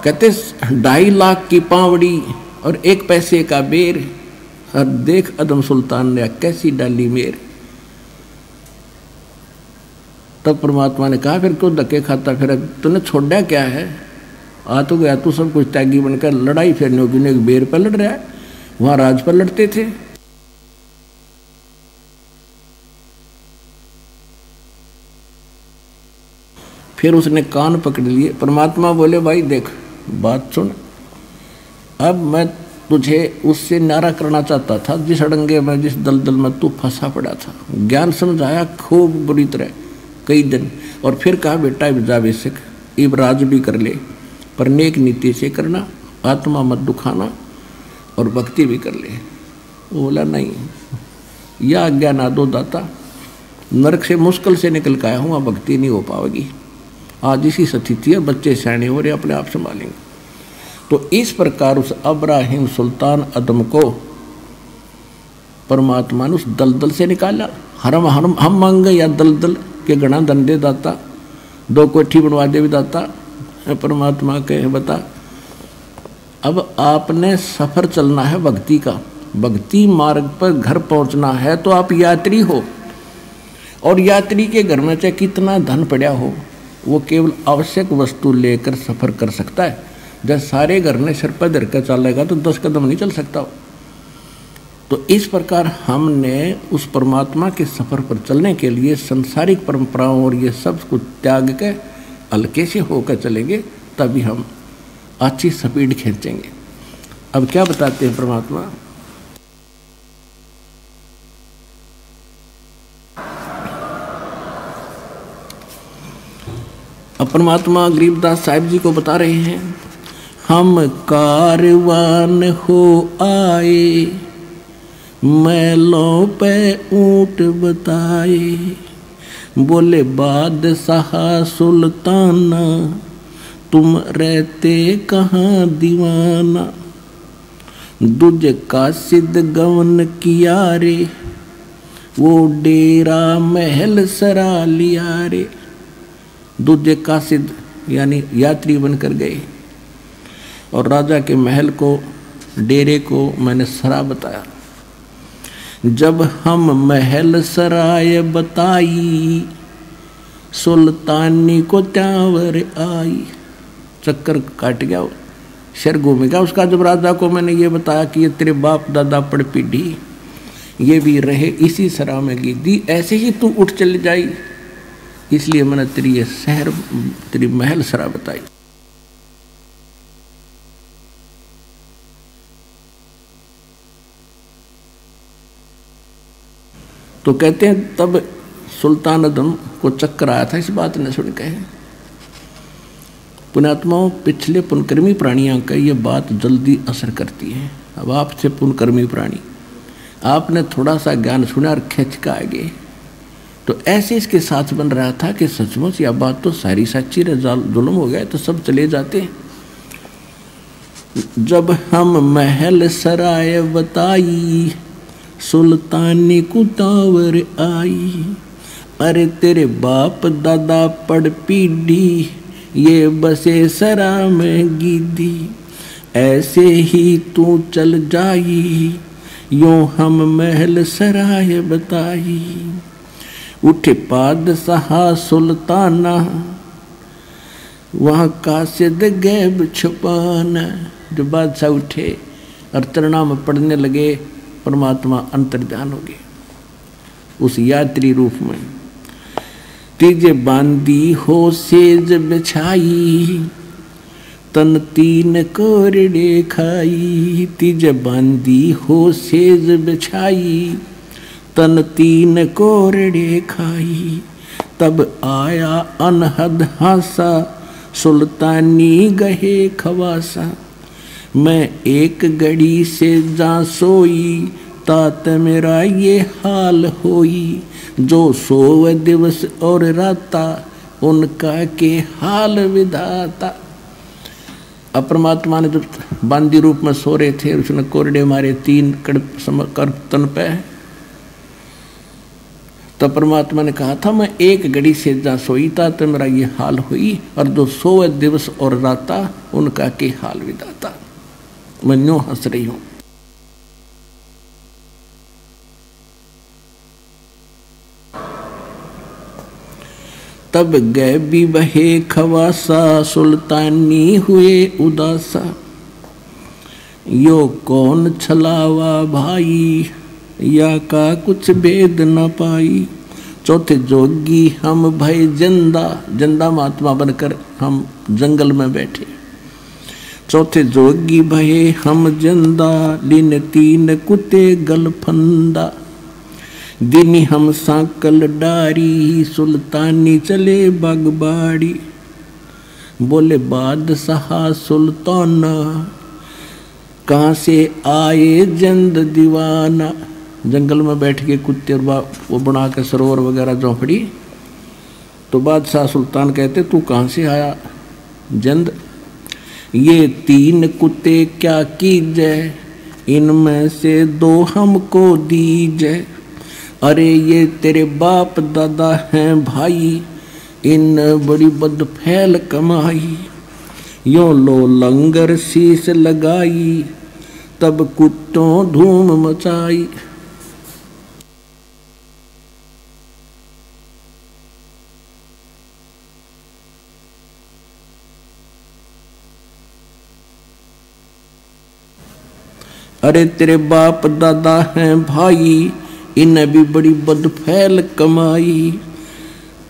कहते 2.5 लाख की पावड़ी और 1 पैसे का बेर, और देख अदम सुल्तान ने कैसी डाली मेर। तब परमात्मा ने कहा फिर क्यों धक्के खाता, फिर तूने छोड़ा क्या है, आ तो गया तू सब कुछ त्यागी बनकर, लड़ाई फिरने की एक बेर पर लड़ रहा है, वहां राज पर लड़ते थे। फिर उसने कान पकड़ लिए। परमात्मा बोले भाई देख बात सुन, अब मैं तुझे उससे न्यारा करना चाहता था जिस अड़ंगे में, जिस दलदल में तू फंसा पड़ा था। ज्ञान समझाया खूब बुरी तरह कई दिन, और फिर कहा बेटा जा बेसिक इब राज भी कर ले, पर नेक नीति से करना, आत्मा मत दुखाना, और भक्ति भी कर ले। वो बोला नहीं, यह आज्ञा ना दो दाता, नरक से मुश्किल से निकल के आया हूँ, अब भक्ति नहीं हो पाएगी। आज इसी स्थिति है, बच्चे सयाने हो रहे, अपने आप संभालेंगे। तो इस प्रकार उस अब्राहिम सुल्तान अदम को परमात्मा ने उस दलदल से निकाला। हम मांगे या दलदल के गणा दंडे दाता, 2 कोठी बनवा दे भी दाता। परमात्मा के बता, अब आपने सफर चलना है भक्ति का, भक्ति मार्ग पर घर पहुंचना है, तो आप यात्री हो, और यात्री के घर में चाहे कितना धन पड़ा हो, वो केवल आवश्यक वस्तु लेकर सफर कर सकता है। जब सारे घर ने सिर पर धर कर चलेगा तो 10 कदम नहीं चल सकता। तो इस प्रकार हमने उस परमात्मा के सफर पर चलने के लिए संसारिक परंपराओं और ये सब कुछ त्याग के हल्के से होकर चलेंगे, तभी हम अच्छी स्पीड खींचेंगे। अब क्या बताते हैं परमात्मा, अब परमात्मा गरीबदास साहिब जी को बता रहे हैं, हम कारवान हो आए, मैलों पे ऊंट बताए, बोले बादशाह सुल्ताना, तुम रहते कहाँ दीवाना, दुज कासिद गवन किया रे, वो डेरा महल सरा लिया रे। दूजे कासिद यानी यात्री बनकर गए और राजा के महल को, डेरे को मैंने सरा बताया। जब हम महल सराय बताई, सुल्तानी को त्यावर आई। चक्कर काट गया, शर घूम गया उसका। जब राजा को मैंने ये बताया कि ये तेरे बाप दादा पड़ पीढ़ी ये भी रहे इसी सरा में गिद्दी, ऐसे ही तू उठ चली जाई, इसलिए मैंने तेरी ये शहर, तेरी महल सरा बताई। तो कहते हैं तब सुल्तान अदम को चक्कर आया था इस बात ने सुन के। पुण्यात्माओं, पिछले पुनकर्मी प्राणियों का ये बात जल्दी असर करती है। अब आपसे पुनकर्मी प्राणी, आपने थोड़ा सा ज्ञान सुना और खिंच का आगे, तो ऐसे इसके साथ बन रहा था कि सचमुच यह बात तो सारी सच्ची है, जुल्म हो गया तो सब चले जाते। जब हम महल सराय बताई, सुल्तानी कुतावर आई, अरे तेरे बाप दादा पड़ पीढ़ी, ये बसे सरा में गिद्दी, ऐसे ही तू चल जाई, यूं हम महल सराय बताई। उठे बादशाह सुल्ताना, वहाँ कासिद गैब छुपाना। जो बादशाह उठे और प्रणाम पढ़ने लगे, परमात्मा अंतर्ध्यान हो गए उस यात्री रूप में। तीजे बांदी हो सेज बिछाई, तन तीन कोरड़े खाई। तीजे बांदी हो सेज बिछाई, तन तीन कोरड़े खाई। तब आया अनहद हासा, सुल्तानी गहे खवासा। मैं एक घड़ी से जा सोई, तात मेरा ये हाल होई। जो सोव दिवस और राता, उनका के हाल विधाता। अब परमात्मा ने जब बांदी रूप में सो रहे थे, उसने कोरड़े मारे तीन कर तन पे, तब परमात्मा ने कहा था मैं एक घड़ी से जा सोई था तो मेरा ये हाल हुई, और जो सोए दिवस और राता उनका के हाल विधाता। मैं न्यों हंस रही हूं। तब गैबी बहे खवासा, सुल्तानी हुए उदासा। यो कौन छलावा भाई, या का कुछ भेद न पाई। चौथे जोगी हम भय जिंदा, जिंदा महात्मा बनकर हम जंगल में बैठे। चौथे जोगी भये हम जिंदा, लिन तीन कुत्ते गलफंदा। दिन हम सांकल डारी, सुल्तानी चले बागबाड़ी। बोले बादशाह सुल्ताना, कहाँ से आए जिंद दीवाना। जंगल में बैठ के कुत्ते और वो बना के सरोवर वगैरह झोंपड़ी। तो बादशाह सुल्तान कहते तू कहाँ से आया जिंद। ये तीन कुत्ते क्या कीजे, इनमें से दो हमको दीजे। अरे ये तेरे बाप दादा हैं भाई, इन बड़ी बद फैल कमाई। यो लो लंगर शीश लगाई, तब कुत्तों धूम मचाई। अरे तेरे बाप दादा हैं भाई, इन्हें भी बड़ी बदफैल कमाई।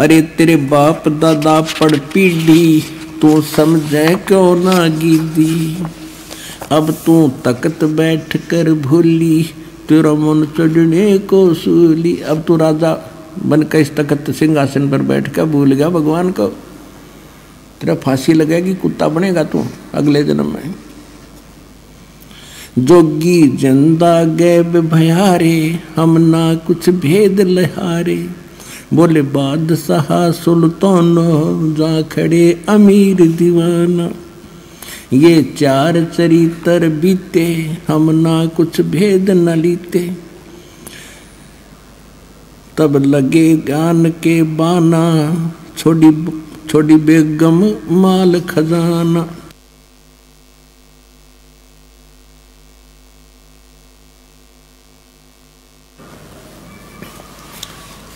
अरे तेरे बाप दादा पढ़ पीढ़ी, तू समझे क्यों ना गीदी। अब तू तख्त बैठ कर भूली, तेरा मन चढ़ने को सूली। अब तू राजा बनकर इस तख्त सिंहासन पर बैठ कर भूल गया भगवान को, तेरा फांसी लगेगी, कुत्ता बनेगा तू अगले जन्म में। जोगी जिंदा गैब भयारे, हम ना कुछ भेद लहारे। बोले बादशाह सुल्तान, जा खड़े अमीर दीवाना। ये चार चरित्र बीते, हम ना कुछ भेद न लीते। तब लगे ज्ञान के बाना, छोड़ी बेगम माल खजाना।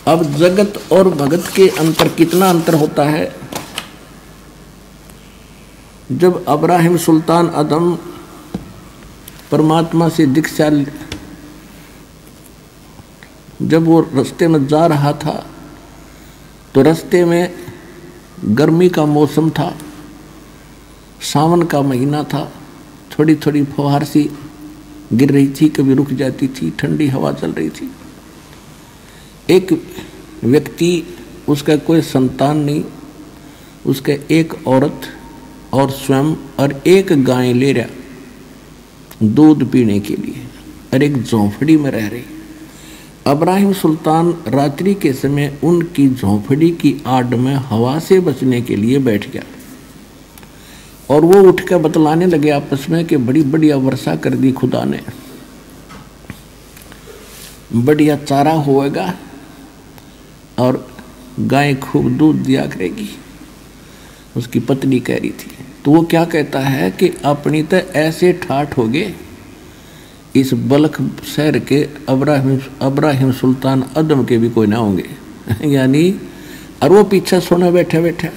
अब जगत और भगत के अंतर कितना अंतर होता है। जब अब्राहिम सुल्तान अदम परमात्मा से दीक्षा, जब वो रास्ते में जा रहा था तो रास्ते में गर्मी का मौसम था, सावन का महीना था, थोड़ी थोड़ी फुहार सी गिर रही थी, कभी रुक जाती थी, ठंडी हवा चल रही थी। एक व्यक्ति, उसका कोई संतान नहीं, उसके एक औरत और स्वयं और एक गाय ले रहा दूध पीने के लिए, और एक झोंपड़ी में रह रही। अब्राहिम सुल्तान रात्रि के समय उनकी झोंपड़ी की आड़ में हवा से बचने के लिए बैठ गया, और वो उठकर बतलाने लगे आपस में कि बड़ी बढ़िया वर्षा कर दी खुदा ने, बढ़िया चारा होएगा और गाय खूब दूध दिया करेगी। उसकी पत्नी कह रही थी। तो वो क्या कहता है कि अपनी तो ऐसे ठाठ हो गए, इस बल्ख शहर के अब्राहिम सुल्तान अदम के भी कोई ना होंगे यानी, और वो पीछे सोना बैठे बैठे।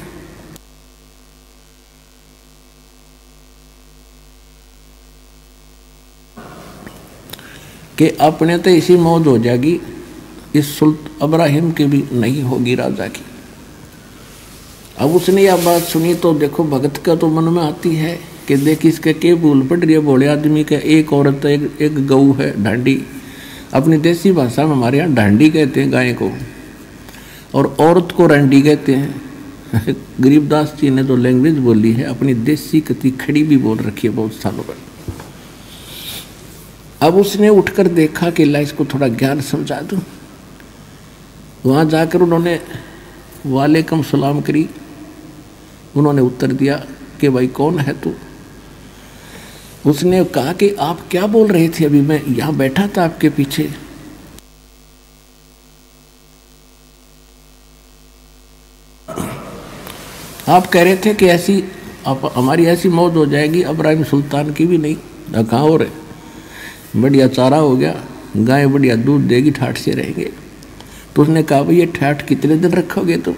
कि अपने तो इसी मौज हो जाएगी, इस अब्राहिम की भी नहीं होगी राजा की। अब उसने यह बात सुनी तो देखो भगत का तो मन में आती है कि देख इसके के भूल पड़ रही है भोले आदमी का। एक औरत है, एक गऊ है, ढांडी। अपनी देसी भाषा में हमारे यहाँ ढांडी कहते हैं गाय को, और औरत को रंडी कहते हैं। गरीबदास जी ने तो लैंग्वेज बोली है अपनी देसी कति खड़ी भी बोल रखी है बहुत सालों पर। अब उसने उठकर देखा कि ला इसको थोड़ा ज्ञान समझा दूं। वहाँ जाकर उन्होंने वालेकुम सलाम करी। उन्होंने उत्तर दिया कि भाई कौन है तू। उसने कहा कि आप क्या बोल रहे थे, अभी मैं यहाँ बैठा था आपके पीछे। आप कह रहे थे कि ऐसी हमारी ऐसी मौत हो जाएगी, अब्राहिम सुल्तान की भी नहीं। कहाँ हो रहे, बढ़िया चारा हो गया, गाय बढ़िया दूध देगी, ठाठ से रहेंगे। तो उसने कहा भाई ये ठाठ कितने दिन रखोगे तुम,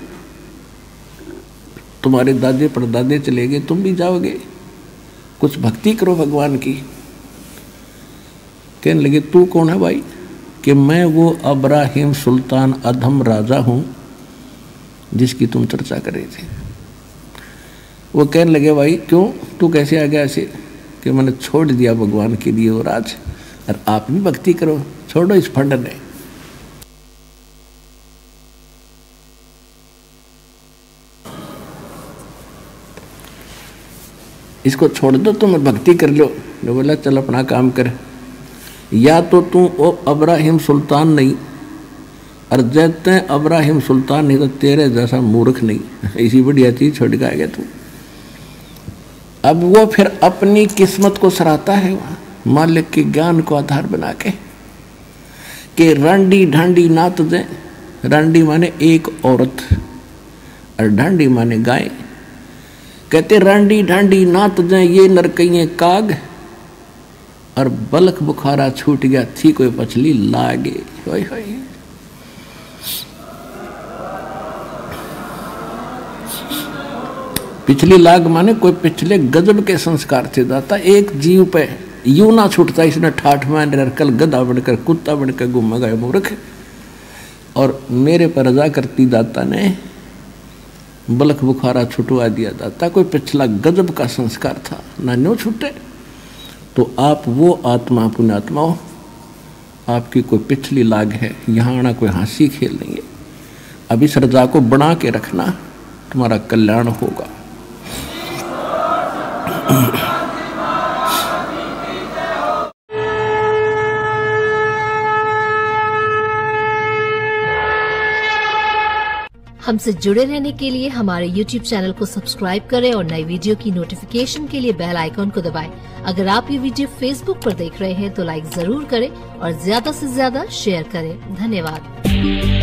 तुम्हारे दादे परदादे चले गए, तुम भी जाओगे, कुछ भक्ति करो भगवान की। कहने लगे तू कौन है भाई? कि मैं वो अब्राहिम सुल्तान अदम राजा हूं जिसकी तुम चर्चा कर रहे थे। वो कहने लगे भाई क्यों, तू कैसे आ गया ऐसे? कि मैंने छोड़ दिया भगवान के लिए वो राज, और आप भी भक्ति करो, छोड़ो इस फंड ने। इसको छोड़ दो, तुम भक्ति कर लो। जो बोला चल अपना काम कर। या तो तू अब्राहिम सुल्तान नहीं, और जैते हैं अब्राहिम सुल्तान नहीं तो तेरे जैसा मूर्ख नहीं, इसी बढ़िया चीज छोड़ के आएगा तू। अब वो फिर अपनी किस्मत को सराहता है मालिक के ज्ञान को आधार बना के कि रांडी ढांडी नात दे। रांडी माने एक औरत और ढांडी माने गाय। कहते रांडी ढांडी नात जाए ये नरकइये काग, और बलख बुखारा छूट गया थी कोई पछली लागे। होय होय। पिछली लाग माने कोई पिछले गजब के संस्कार थे दाता। एक जीव पे यूं ना छूटता, इसने ठाठ मान रहा, कल गधा बनकर कुत्ता बनकर घूमेगा मूर्ख। और मेरे पर रजा करती दाता ने बलख बुखारा छुटवा दिया। दाता कोई पिछला गजब का संस्कार था ना, न्यों छूटे। तो आप वो आत्मा पुण्यात्मा हो, आपकी कोई पिछली लाग है, यहाँ आना कोई हंसी खेल नहीं है। अब इस रजा को बना के रखना, तुम्हारा कल्याण होगा। हमसे जुड़े रहने के लिए हमारे YouTube चैनल को सब्सक्राइब करें और नई वीडियो की नोटिफिकेशन के लिए बेल आइकॉन को दबाएं। अगर आप ये वीडियो Facebook पर देख रहे हैं तो लाइक जरूर करें और ज्यादा से ज्यादा शेयर करें। धन्यवाद।